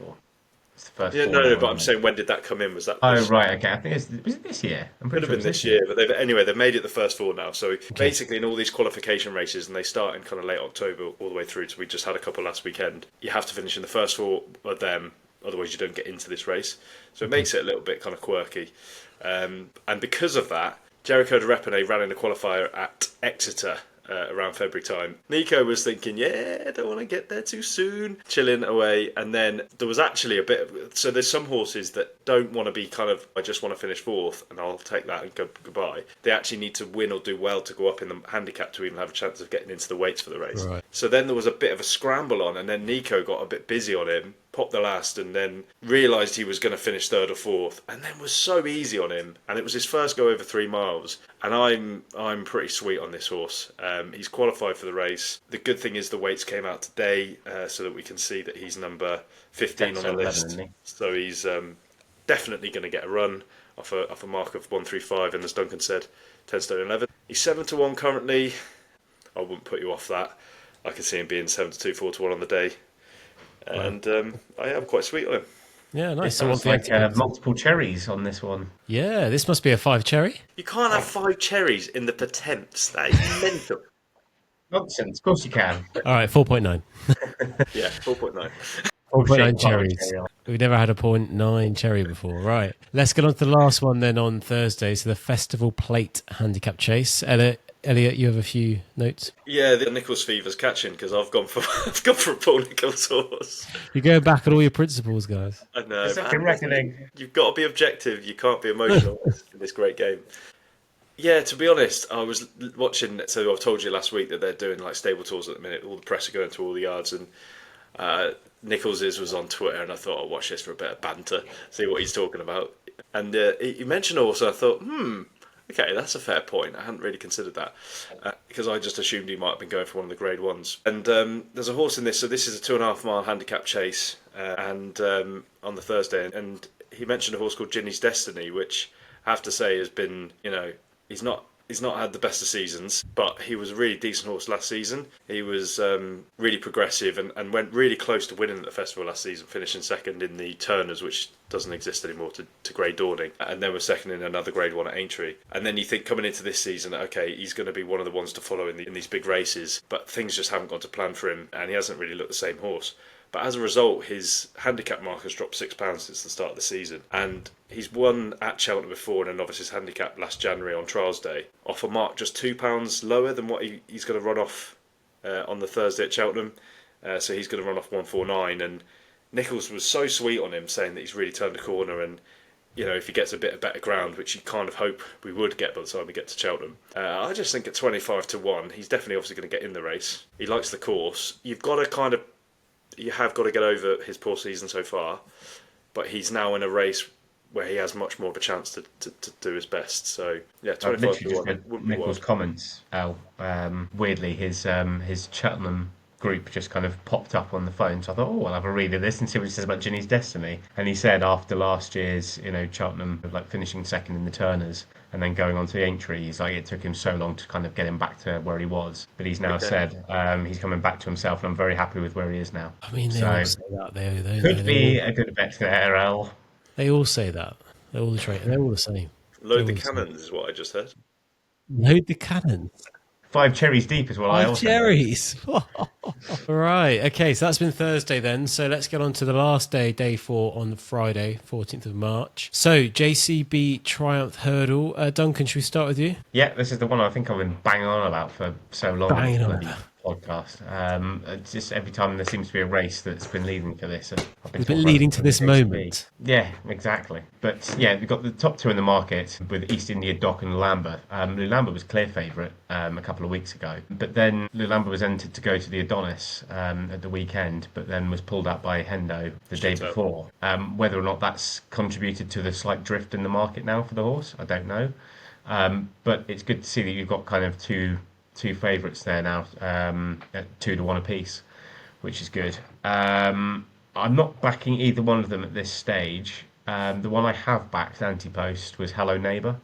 It's the first Yeah, four no, now, but I'm isn't it? saying when did that come in? Was that Oh, this right, okay. I think was it this year? I'm Could pretty have sure been it's this year, but they've made it the first four now. So basically, in all these qualification races, and they start in kind of late October all the way through to we just had a couple last weekend. You have to finish in the first four of them, otherwise you don't get into this race. So it makes it a little bit kind of quirky, and because of that, Jericho de Repene ran in a qualifier at Exeter. Around February time, Nico was thinking, yeah, I don't want to get there too soon, chilling away. And then there was actually a bit of, so there's some horses that don't want to be kind of, I just want to finish fourth and I'll take that and go goodbye. They actually need to win or do well to go up in the handicap to even have a chance of getting into the weights for the race. Right. So then there was a bit of a scramble on, and then Nico got a bit busy on him, popped the last, and then realised he was going to finish third or fourth, and then was so easy on him. And it was his first go over 3 miles, and I'm pretty sweet on this horse. He's qualified for the race. The good thing is the weights came out today, so that we can see that he's number 15 on the list. 11, isn't he? So he's definitely going to get a run off a mark of 135, and as Duncan said, 10 stone 11. He's 7-1 currently. I wouldn't put you off that. I can see him being 7-2, 4-1 on the day. And I am quite sweet on him. Yeah, nice. So it's like multiple cherries on this one. Yeah, this must be a 5 cherry. You can't have 5 cherries in the Pertemps. That is mental. Nonsense. Of course you can. All right, 4.9. Yeah, 4.9. 4.9 cherries. We've never had a 0.9 cherry before. Right. Let's get on to the last one then on Thursday. So the Festival Plate Handicap Chase. Elliot, you have a few notes? Yeah, the Nichols fever's catching because I've gone for a Paul Nichols horse. You go back on all your principles, guys. I know. It's like a reckoning. You've got to be objective. You can't be emotional in this great game. Yeah, to be honest, I was watching. So I've told you last week that they're doing like stable tours at the minute. All the press are going to all the yards, and Nichols was on Twitter, and I thought I'll watch this for a bit of banter, see what he's talking about. And he mentioned also, I thought, okay, that's a fair point. I hadn't really considered that because I just assumed he might have been going for one of the grade ones. And there's a horse in this. So this is a 2.5 mile handicap chase, and on the Thursday. And he mentioned a horse called Ginny's Destiny, which I have to say has been, he's not had the best of seasons, but he was a really decent horse last season. He was really progressive and went really close to winning at the festival last season, finishing second in the Turners, which doesn't exist anymore, to Grey Dawning, and then was second in another Grade 1 at Aintree. And then you think coming into this season, okay, he's going to be one of the ones to follow in these big races, but things just haven't gone to plan for him, and he hasn't really looked the same horse. But as a result, his handicap mark has dropped £6 since the start of the season. And he's won at Cheltenham before in a novices handicap last January on Trials Day, off a mark just £2 lower than what he's going to run off on the Thursday at Cheltenham. So he's going to run off 149. And Nichols was so sweet on him, saying that he's really turned a corner. And, if he gets a bit of better ground, which you kind of hope we would get by the time we get to Cheltenham. I just think at 25-1, he's definitely obviously going to get in the race. He likes the course. You have got to get over his poor season so far, but he's now in a race where he has much more of a chance to do his best. So yeah, 25-1. Nichols' comments, Al. Weirdly, his Cheltenham group just kind of popped up on the phone, so I thought, I'll have a read of this and see what he says about Ginny's Destiny. And he said after last year's, Cheltenham finishing second in the Turners and then going on to the Aintree, he's like, it took him so long to kind of get him back to where he was, but he's now said he's coming back to himself, and I'm very happy with where he is now. I mean, they all say that. They could be a good bet there, Al. They all say that. They're all the same. Load the cannons is what I just heard. Load the cannons. 5 cherries deep as well. 5 cherries. Right. Okay. So that's been Thursday then. So let's get on to the last day 4 on Friday, 14th of March. So JCB Triumph Hurdle. Duncan, should we start with you? Yeah, this is the one I think I've been banging on about for so long. Banging on about. Podcast. Just every time there seems to be a race that's been leading to this. It's been leading to this moment. Yeah, exactly. But yeah, we've got the top 2 in the market with East India Dock and Lulamba. Lulamba was clear favourite a couple of weeks ago, but then Lulamba was entered to go to the Adonis at the weekend, but then was pulled out by Hendo the day before. Whether or not that's contributed to the slight drift in the market now for the horse, I don't know. But it's good to see that you've got kind of two favourites there now, at 2-1 apiece, which is good. I'm not backing either one of them at this stage. The one I have backed anti-post was Hello Neighbour,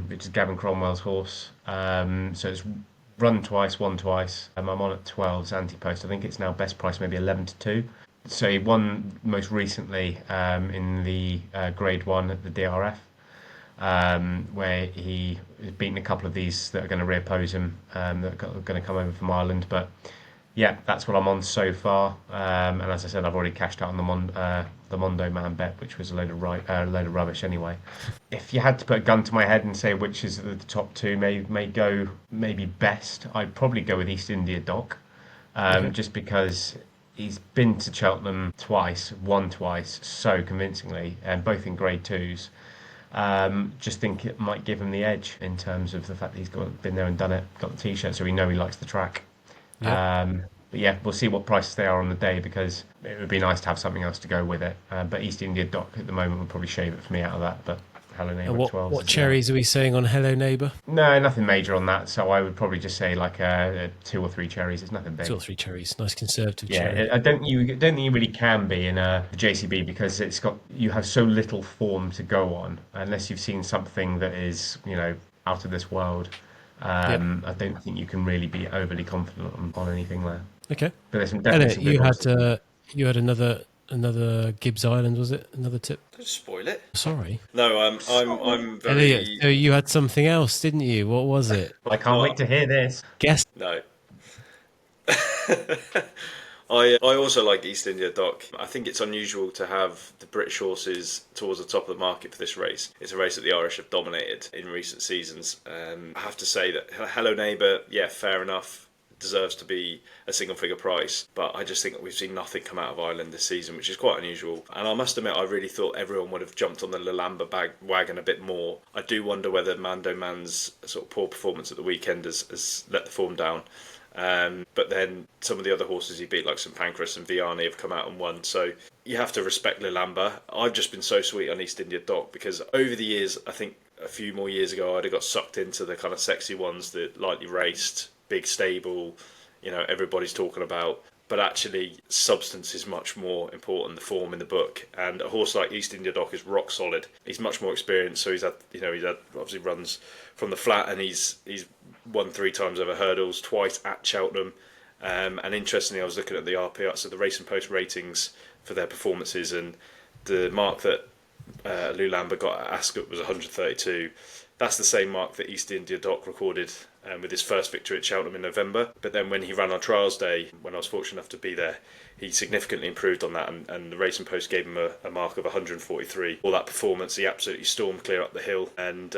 which is Gavin Cromwell's horse. So it's run twice, won twice. I'm on at 12's anti-post. I think it's now best price maybe 11-2. So he won most recently in the Grade 1 at the DRF, where he has beaten a couple of these that are going to reoppose him, that are going to come over from Ireland. But yeah, that's what I'm on so far. And as I said, I've already cashed out on the Mondo Man bet, which was a load of rubbish anyway. If you had to put a gun to my head and say which is the top two may go maybe best, I'd probably go with East India Doc, just because he's been to Cheltenham twice, won twice, so convincingly, and both in Grade 2s. Just think it might give him the edge in terms of the fact that he's been there and done it, got the t-shirt, so we know he likes the track. But yeah, we'll see what prices they are on the day, because it would be nice to have something else to go with it. But East India Doc at the moment would probably shave it for me out of that. But Hello Neighbour 12. What cherries are we saying on Hello Neighbour? No, nothing major on that. So I would probably just say like 2 or 3 cherries. It's nothing big. 2 or 3 cherries. Nice conservative cherry. Yeah, I don't think you really can be in the JCB, because you have so little form to go on unless you've seen something that is out of this world. I don't think you can really be overly confident on anything there. Okay. But there's some definitely you had another Gibbs Island, was it? Another tip? Don't spoil it. Sorry. No, I'm very... Elliot, so you had something else, didn't you? What was it? I can't wait to hear this. Guess. No. I also like East India Doc. I think it's unusual to have the British horses towards the top of the market for this race. It's a race that the Irish have dominated in recent seasons. I have to say that Hello Neighbour, yeah, fair enough, deserves to be a single figure price, but I just think that we've seen nothing come out of Ireland this season, which is quite unusual. And I must admit, I really thought everyone would have jumped on the Lalamba wagon a bit more. I do wonder whether Mando Man's sort of poor performance at the weekend has let the form down. But then some of the other horses he beat, like St Pancras and Vianney, have come out and won. So you have to respect Lilamba. I've just been so sweet on East India Doc, because over the years, I think a few more years ago, I'd have got sucked into the kind of sexy ones that lightly raced, big stable, everybody's talking about. But actually, substance is much more important, the form in the book. And a horse like East India Doc is rock solid. He's much more experienced, so he's had obviously runs from the flat, and he's won 3 times over hurdles, twice at Cheltenham. And interestingly, I was looking at the RPR, so the Racing Post ratings for their performances, and the mark that Lou Lambert got at Ascot was 132. That's the same mark that East India Doc recorded with his first victory at Cheltenham in November. But then when he ran on Trials Day, when I was fortunate enough to be there, he significantly improved on that, and the Racing Post gave him a mark of 143. All that performance, he absolutely stormed clear up the hill, and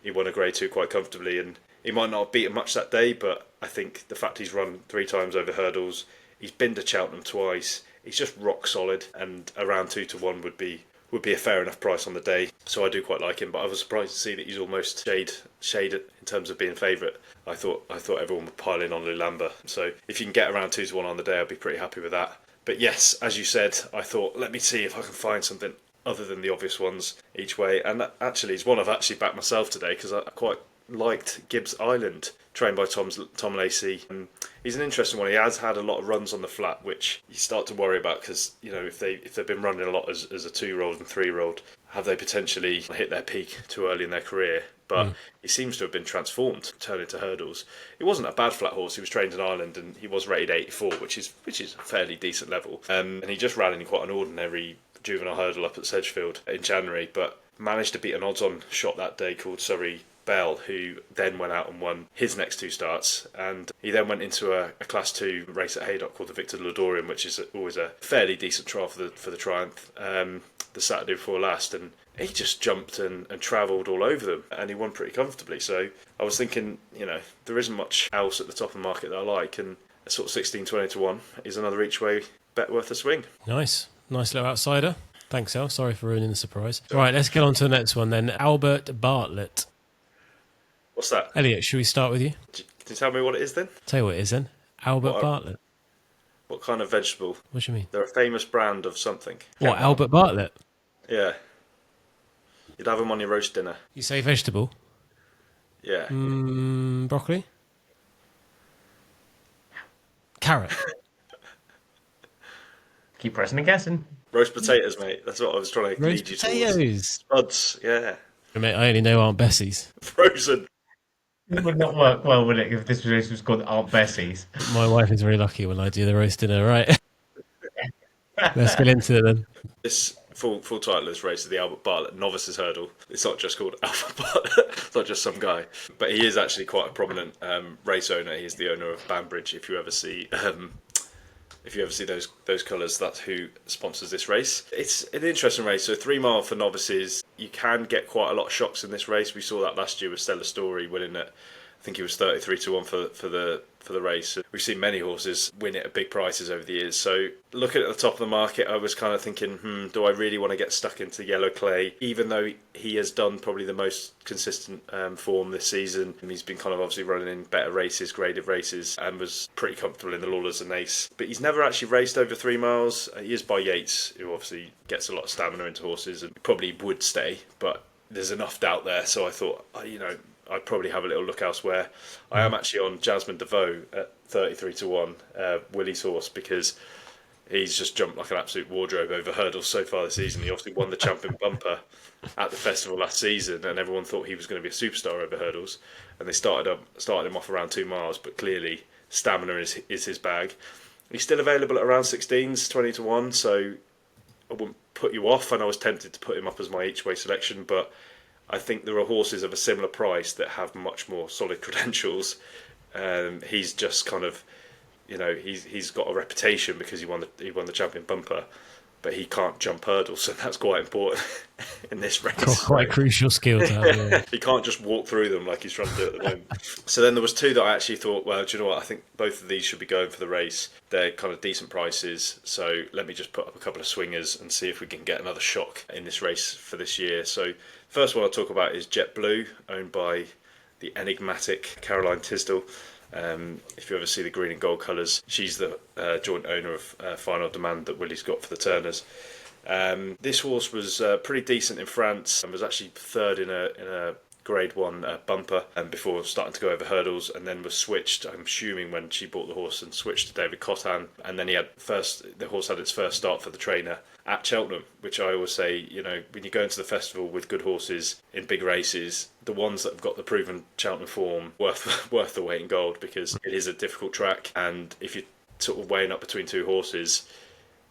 he won a Grade 2 quite comfortably. And he might not have beaten much that day, but I think the fact he's run 3 times over hurdles, he's been to Cheltenham twice, he's just rock solid, and around 2 to 1 would be a fair enough price on the day. So I do quite like him, but I was surprised to see that he's almost shade in terms of being favourite. I thought everyone would pile in on Lulamba. So if you can get around 2 to 1 on the day, I'd be pretty happy with that. But yes, as you said, I thought, let me see if I can find something other than the obvious ones each way. And that actually is one I've actually backed myself today, because I quite liked Gibbs Island, trained by Tom Lacey. He's an interesting one. He has had a lot of runs on the flat, which you start to worry about, because if they've been running a lot as a 2-year-old and 3-year-old, have they potentially hit their peak too early in their career? But he seems to have been transformed, turning to hurdles. It wasn't a bad flat horse. He was trained in Ireland, and he was rated 84, which is a fairly decent level. And he just ran in quite an ordinary juvenile hurdle up at Sedgefield in January, but managed to beat an odds-on shot that day called Surrey Bell, who then went out and won his next 2 starts. And he then went into a Class 2 race at Haydock called the Victor Lodorian, which is always a fairly decent trial for the Triumph, the Saturday before last. And he just jumped and travelled all over them, and he won pretty comfortably. So I was thinking, there isn't much else at the top of the market that I like, and a sort of 16, 20 to 1 is another each way bet worth a swing. Nice little outsider. Thanks, Al. Sorry for ruining the surprise. Right, let's get on to the next one then. Albert Bartlett. What's that? Elliot, should we start with you? Can you tell me what it is then? Tell you what it is then. Albert Bartlett. What kind of vegetable? What do you mean? They're a famous brand of something. What, Albert Bartlett? Yeah. You'd have them on your roast dinner. You say vegetable? Yeah. Broccoli? Carrot? Keep pressing and guessing. Roast potatoes, mate. That's what I was trying to lead you towards. Potatoes? Spuds, yeah. Mate, I only know Aunt Bessie's. Frozen. It would not work well, would it, if this was called Aunt Bessie's? My wife is very lucky when I do the roast dinner, right? Let's get into it then. This full title of this race is the Albert Bartlett Novices Hurdle. It's not just called Albert Bartlett. It's not just some guy, but he is actually quite a prominent race owner. He's the owner of Banbridge. If you ever see those colours, that's who sponsors this race. It's an interesting race. So 3 mile for novices. You can get quite a lot of shocks in this race. We saw that last year with Stella Story winning it. I think he was 33-1 for the race. We've seen many horses win it at big prices over the years. So looking at the top of the market, I was kind of thinking, do I really want to get stuck into yellow clay? Even though he has done probably the most consistent form this season, and he's been kind of obviously running in better races, graded races, and was pretty comfortable in the Lawlers and Ace. But he's never actually raced over 3 miles. He is by Yates, who obviously gets a lot of stamina into horses and probably would stay, but there's enough doubt there. So I thought, I'd probably have a little look elsewhere. I am actually on Jasmine DeVoe at 33-1, Willie's horse, because he's just jumped like an absolute wardrobe over hurdles so far this season. He obviously won the champion bumper at the festival last season, and everyone thought he was going to be a superstar over hurdles. And they started him off around 2 miles, but clearly stamina is his bag. He's still available at around 16s, 20-1, so I wouldn't put you off. And I was tempted to put him up as my each way selection, but I think there are horses of a similar price that have much more solid credentials. He's just kind of, he's got a reputation because he won the champion bumper, but he can't jump hurdles, so that's quite important in this race. Quite a crucial skill to have. Yeah. He can't just walk through them like he's trying to do at the moment. So then there was 2 that I actually thought, well, do you know what? I think both of these should be going for the race. They're kind of decent prices, so let me just put up a couple of swingers and see if we can get another shock in this race for this year. So first one I'll talk about is Jet Blue, owned by the enigmatic Caroline Tisdall. If you ever see the green and gold colours, she's the joint owner of Final Demand that Willie's got for the Turners. This horse was pretty decent in France and was actually third in a Grade 1 bumper before starting to go over hurdles, and then was switched, I'm assuming, when she bought the horse, and switched to David Cottan. And then the horse had its first start for the trainer at Cheltenham, which I always say, when you go into the festival with good horses in big races, the ones that have got the proven Cheltenham form worth the weight in gold, because it is a difficult track, and if you're sort of weighing up between 2 horses,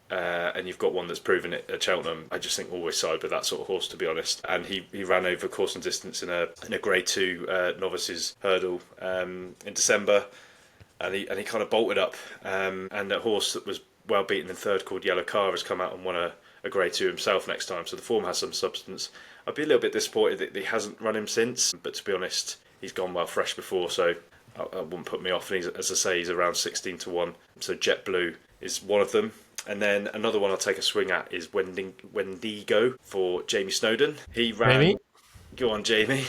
and you've got one that's proven it at Cheltenham, I just think always side with that sort of horse, to be honest. And he ran over course and distance in a Grade 2 novices hurdle in December, and he kind of bolted up. And a horse that was well beaten in third, called Yellow Car, has come out and won a Grade 2 himself next time, so the form has some substance. I'd be a little bit disappointed that he hasn't run him since, but to be honest, he's gone well fresh before, so I wouldn't put me off. And as I say, he's around 16-1, so Jet Blue is one of them. And then another one I'll take a swing at is Wendigo for Jamie Snowden. He ran... Jamie? Go on, Jamie.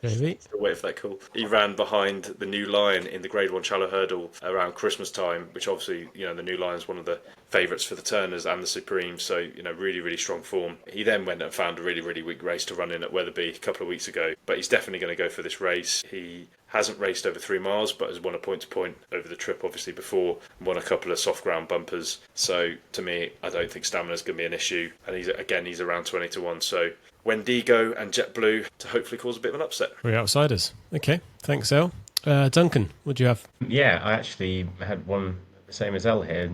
Jamie? Still waiting for that call. He ran behind the New Lion in the Grade 1 Shallow Hurdle around Christmas time, which obviously, the New Lion's one of the favourites for the Turners and the Supremes, so, really, really strong form. He then went and found a really, really weak race to run in at Wetherby a couple of weeks ago, but he's definitely going to go for this race. He hasn't raced over 3 miles, but has won a point-to-point over the trip, obviously, before, won a couple of soft ground bumpers. So, to me, I don't think stamina's going to be an issue. And he's around 20-1. So, Wendigo and Jet Blue to hopefully cause a bit of an upset. We're outsiders. Okay, thanks, El. Duncan, what do you have? Yeah, I actually had one the same as El here,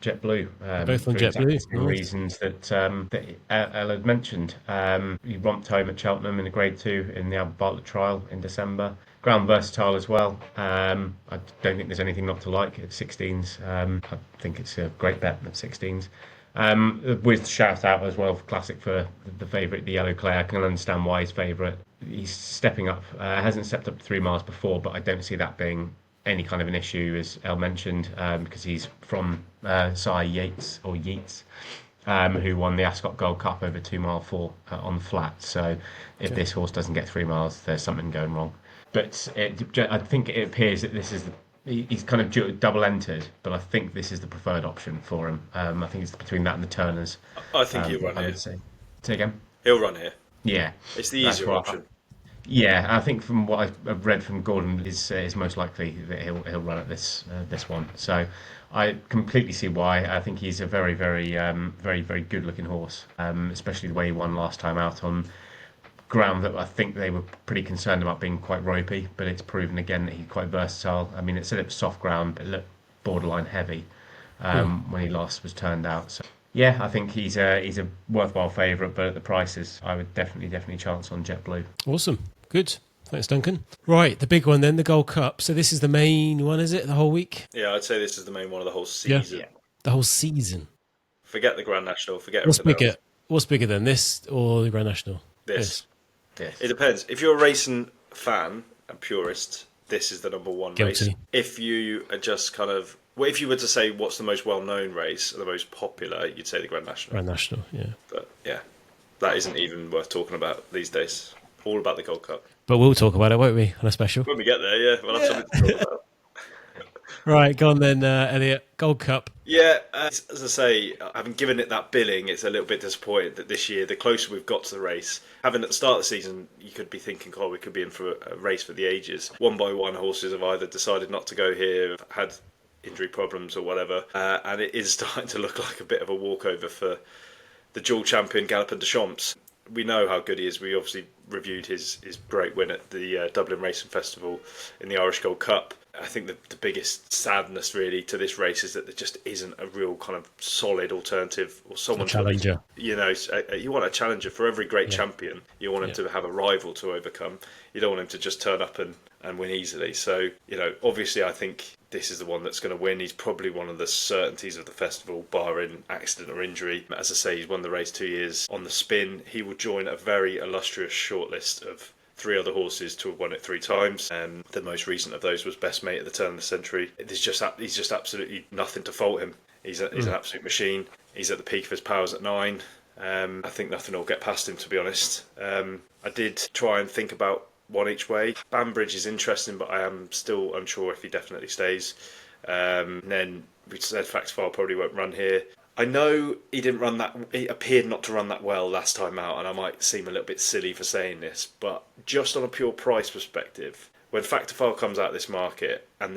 Jet Blue. Both on for Jet exactly Blue. the same reasons that El had mentioned. He romped home at Cheltenham in a Grade 2 in the Albert Bartlett trial in December. Ground versatile as well. I don't think there's anything not to like at 16s. I think it's a great bet at 16s. With shout out as well for Classic for the favourite, the Yellow Clay. I can understand why he's favourite. He's stepping up. Hasn't stepped up to 3 miles before, but I don't see that being any kind of an issue, as El mentioned, because he's from Cy Yates, who won the Ascot Gold Cup over 2 mile 4 on the flat. So if this horse doesn't get 3 miles, there's something going wrong. But I think it appears that this is he's kind of double entered, but I think this is the preferred option for him. I think it's between that and the Turners. I think he'll run here. Say again? He'll run here. Yeah. It's the easier option. Yeah, I think from what I've read from Gordon, is most likely that he'll run at this one. So I completely see why. I think he's a very, very, very, very good looking horse, especially the way he won last time out on ground that I think they were pretty concerned about being quite ropey, but it's proven again that he's quite versatile. I mean, it said it was soft ground, but it looked borderline heavy when he last was turned out. So Yeah, I think he's a worthwhile favourite, but at the prices, I would definitely chance on JetBlue. Awesome. Good. Thanks, Duncan. Right, the big one then, the Gold Cup. So this is the main one, is it? The whole week? Yeah, I'd say this is the main one of the whole season. Yeah. The whole season. Forget the Grand National, forget What's everything bigger? else. What's bigger than this or the Grand National? This. Yes. It depends. If you're a racing fan and purist, this is the number one race. Guilty. If you are just kind of, well, if you were to say what's the most well-known race, or the most popular, you'd say the Grand National. Grand National, yeah. But yeah, that isn't even worth talking about these days. All about the Gold Cup. But we'll talk about it, won't we, on a special? When we get there, yeah, we'll have something to talk about. Right, go on then, Elliot. Gold Cup. Yeah, as I say, having given it that billing, it's a little bit disappointing that this year, the closer we've got to the race, having at the start of the season, you could be thinking, oh, we could be in for a race for the ages. One by one, horses have either decided not to go here, have had injury problems or whatever, and it is starting to look like a bit of a walkover for the dual champion Galopin de Champs. We know how good he is. We obviously reviewed his great win at the Dublin Racing Festival in the Irish Gold Cup. I think the biggest sadness really to this race is that there just isn't a real kind of solid alternative or someone challenger. You know, you want a challenger for every great champion. You want him to have a rival to overcome. You don't want him to just turn up and win easily. So, you know, obviously I think this is the one that's going to win. He's probably one of the certainties of the festival, barring accident or injury. As I say, he's won the race 2 years on the spin. He will join a very illustrious shortlist of 3 other horses to have won it 3 times. The most recent of those was Best Mate at the turn of the century. He's just absolutely nothing to fault him. He's an absolute machine. He's at the peak of his powers at 9. I think nothing will get past him, to be honest. I did try and think about one each way. Banbridge is interesting, but I am still unsure if he definitely stays. Then we said Factfile probably won't run here. I know he didn't run that. He appeared not to run that well last time out, and I might seem a little bit silly for saying this, but just on a pure price perspective, when Factfile comes out of this market and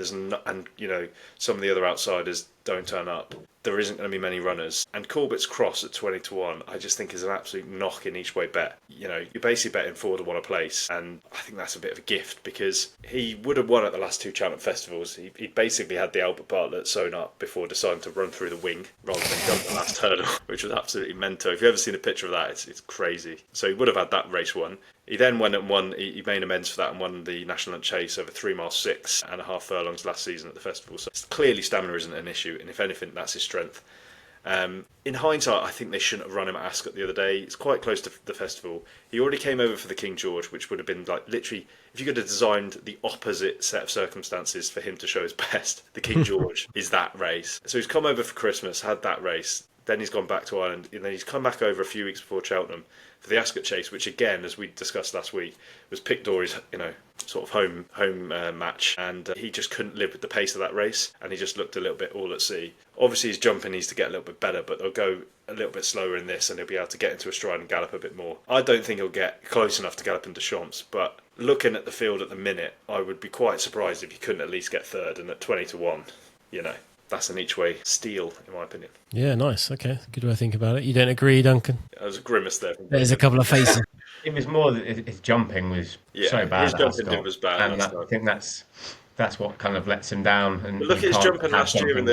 you know, some of the other outsiders don't turn up, there isn't going to be many runners. And Corbett's Cross at 20 to 1, I just think is an absolute knock in each way bet. You know, you're basically betting 4 to 1 a place, and I think that's a bit of a gift because he would have won at the last 2 Cheltenham Festivals. He basically had the Albert Bartlett sewn up before deciding to run through the wing rather than jump the last hurdle, which was absolutely mental. If you've ever seen a picture of that, it's crazy. So he would have had that race won. He then went and won, he made amends for that and won the National Hunt Chase over 3 miles 6.5 furlongs last season at the festival. So clearly stamina isn't an issue, and if anything, that's his strength. In hindsight, I think they shouldn't have run him at Ascot the other day. It's quite close to the festival. He already came over for the King George, which would have been like literally, if you could have designed the opposite set of circumstances for him to show his best, the King George is that race. So he's come over for Christmas, had that race, then he's gone back to Ireland, and then he's come back over a few weeks before Cheltenham for the Ascot Chase, which again, as we discussed last week, was Pic Dory's, you know, sort of home match, and he just couldn't live with the pace of that race, and he just looked a little bit all at sea. Obviously his jumping needs to get a little bit better, but they'll go a little bit slower in this and he'll be able to get into a stride and gallop a bit more. I don't think he'll get close enough to Galopin de Champs, but looking at the field at the minute, I would be quite surprised if he couldn't at least get third, and at 20 to 1, you know, that's an each way steal in my opinion. Yeah, nice. Okay, good way to think about it. You don't agree, Duncan? There was a grimace there. There's a couple of faces. It was more that his jumping was so bad. His jumping was bad. And I think that's what kind of lets him down. And but look at his jumping last year in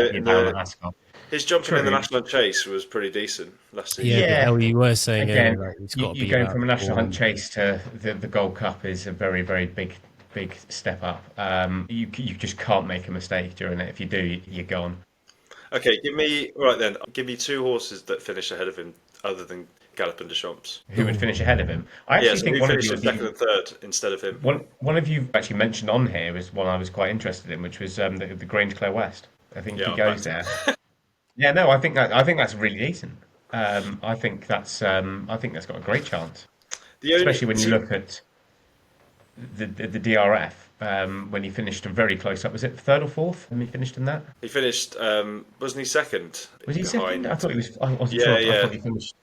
his jumping in the National Hunt Chase was pretty decent last season. Yeah, you were saying again, he's got to you be going from a National Hunt Chase to the Gold Cup is a very, very big step up. You just can't make a mistake during it. If you do, you're gone. Okay, give me 2 horses that finish ahead of him other than Galopin de Champs. Who would finish ahead of him? I actually think who one of finished you second and third instead of him. One of you actually mentioned on here was one I was quite interested in, which was the Grange Clare West. I think he goes there. Yeah, no, I think that's really decent. I think that's got a great chance, especially when you look at the DRF. When he finished very close up, was it 3rd or 4th when he finished in that? He finished, wasn't he second? Was he second? I thought he was. I wasn't yeah, sure. Yeah. I thought he finished.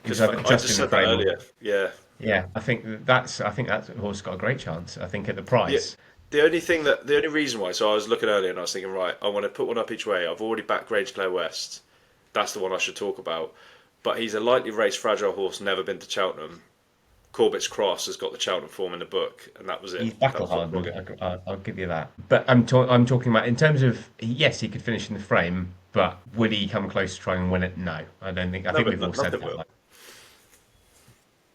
I just said that earlier. Yeah. Yeah, I think that horse got a great chance. I think at the price. Yeah. The only reason why, so I was looking earlier and I was thinking, right, I want to put one up each way. I've already backed Grange Clare West. That's the one I should talk about. But he's a lightly raced, fragile horse, never been to Cheltenham. Corbett's Cross has got the Cheltenham form in the book, and that was it. He's battle hardened. I'll give you that. But I'm talking about in terms of yes, he could finish in the frame, but would he come close to trying and win it? No, I don't think. I think we've all said that.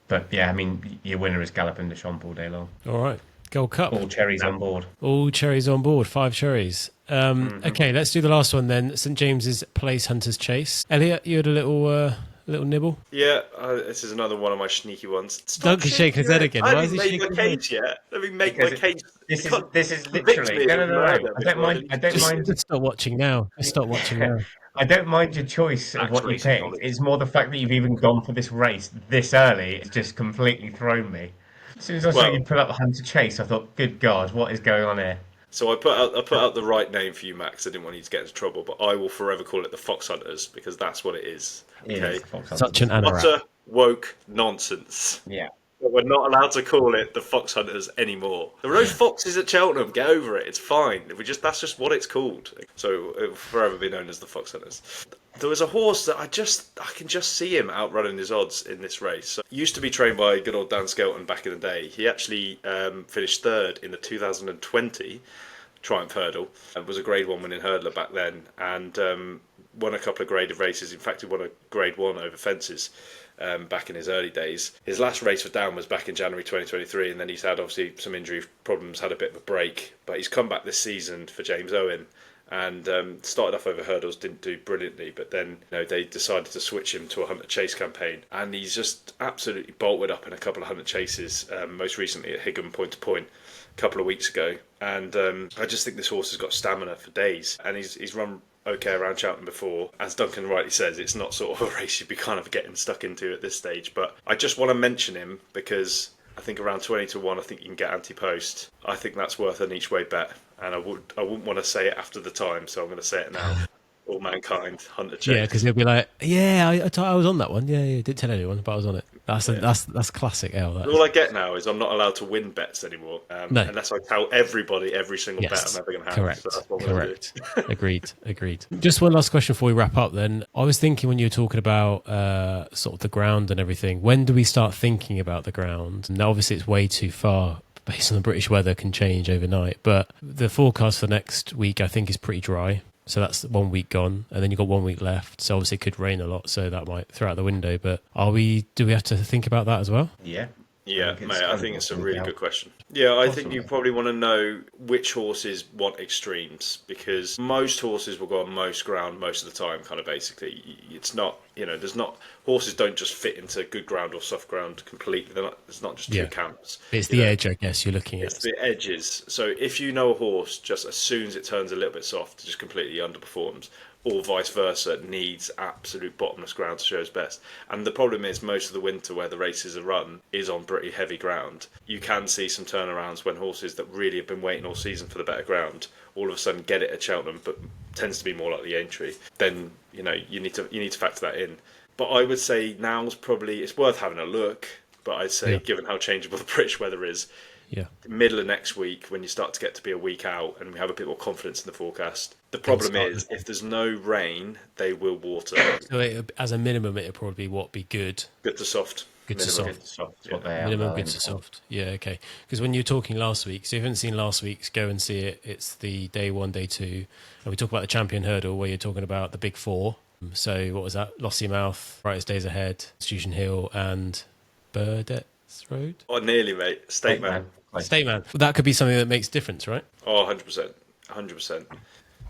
But yeah, I mean, your winner is Galloping de Champs all day long. All right. Gold Cup. All cherries on board. All cherries on board. 5 cherries. Okay, let's do the last one then. St James's Place Hunters Chase. Elliot, you had a little nibble. Yeah, this is another one of my sneaky ones. Duncan shaking his head again. I Why is haven't he made shaking my his head? cage yet. Let me make my cage. This is literally no. I don't mind. Just stop watching now. Just stop watching now. I don't mind your choice of what you picked. It's more the fact that you've even gone for this race this early. It's just completely thrown me. As soon as I saw you put up the Hunter Chase, I thought, "Good God, what is going on here?" So I put out the right name for you, Max. I didn't want you to get into trouble, but I will forever call it the Fox Hunters because that's what it is. Okay, Such an anorak. utter woke nonsense. Yeah. But we're not allowed to call it the Fox Hunters anymore. There are no foxes at Cheltenham. Get over it. It's fine. That's just what it's called. So it will forever be known as the Fox Hunters. There was a horse that I can just see him outrunning his odds in this race. So, used to be trained by good old Dan Skelton back in the day. He actually finished third in the 2020 Triumph Hurdle and was a Grade 1 winning hurdler back then, and won a couple of graded races. In fact, he won a Grade 1 over fences. Back in his early days. His last race for Dan was back in January 2023, and then he's had obviously some injury problems, had a bit of a break, but he's come back this season for James Owen and started off over hurdles, didn't do brilliantly, but then they decided to switch him to a Hunter Chase campaign, and he's just absolutely bolted up in a couple of Hunter Chases, most recently at Higham Point to Point a couple of weeks ago, and I just think this horse has got stamina for days, and he's run okay around Cheltenham before. As Duncan rightly says, it's not sort of a race you'd be kind of getting stuck into at this stage, but I just want to mention him because I think around 20-1 I think you can get anti-post. I think that's worth an each way bet, and I wouldn't want to say it after the time, so I'm going to say it now. All Mankind, Hunter Chase. Yeah, because he'll be like, yeah, I was on that one. Yeah, didn't tell anyone, but I was on it. That's classic L. That all I get now is I'm not allowed to win bets anymore, unless I tell everybody every single bet I'm ever going to have. Correct. So that's what I'm Correct. Agreed. Just one last question before we wrap up then. I was thinking when you were talking about sort of the ground and everything, when do we start thinking about the ground? Now, obviously, it's way too far based on the British weather, can change overnight, but the forecast for next week, I think, is pretty dry. So that's 1 week gone, and then you've got 1 week left. So obviously it could rain a lot, so that might throw out the window. But do we have to think about that as well? Yeah. Yeah, mate, I think it's a really good question. Yeah, I think you probably want to know which horses want extremes, because most horses will go on most ground most of the time, kind of basically. It's not, horses don't just fit into good ground or soft ground completely. It's not just two camps. It's the edge, I guess, you're looking at. It's the edges. So if you know a horse, just as soon as it turns a little bit soft, it just completely underperforms, or vice versa, needs absolute bottomless ground to show its best. And the problem is most of the winter where the races are run is on pretty heavy ground. You can see some turnarounds when horses that really have been waiting all season for the better ground all of a sudden get it at Cheltenham, but tends to be more like the Aintree. Then you need to factor that in. But I would say now's probably, it's worth having a look, but I'd say given how changeable the British weather is, middle of next week, when you start to get to be a week out and we have a bit more confidence in the forecast. The problem is, if there's no rain, they will water. So as a minimum, it'll probably be good. Good to soft. Good to Minimum. soft. Minimum good to soft. Yeah, okay. Because when you're talking last week, so if you haven't seen last week's, go and see it. It's the day 1, day 2. And we talk about the champion hurdle where you're talking about the big 4. So what was that? Lossiemouth, Brightest Days Ahead, Institution Hill, and Burdetts Road? Oh, nearly, mate. State Man. That could be something that makes a difference, right? Oh, 100%.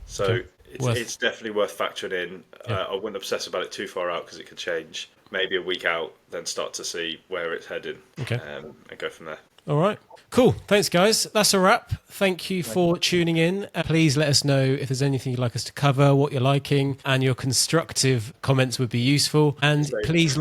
So it's definitely worth factoring in. I wouldn't obsess about it too far out because it could change. Maybe a week out, then start to see where it's heading and go from there. All right. Cool. Thanks, guys. That's a wrap. Thank you for tuning in. Please let us know if there's anything you'd like us to cover, what you're liking, and your constructive comments would be useful. And please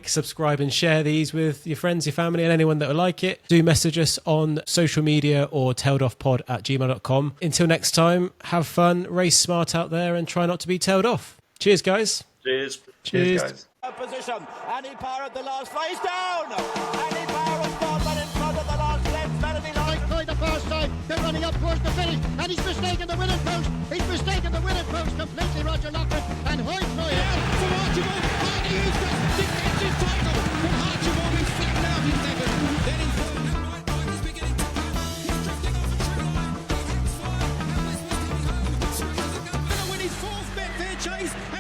subscribe and share these with your friends, your family, and anyone that would like it. Do message us on social media or tailedoffpod@gmail.com. Until next time, have fun, race smart out there, and try not to be tailed off. Cheers, guys. Cheers. Guys. Position, and he powered the last race down, and he powered Bartlett in front of the last left, Melody Light. By the far side, they're running up towards the finish, and he's mistaken the winning post. He's mistaken the winning post completely, Roger Lockwood, and Hoyt. From Archibald, Hardy Eustace defends his title from Hardy. chase.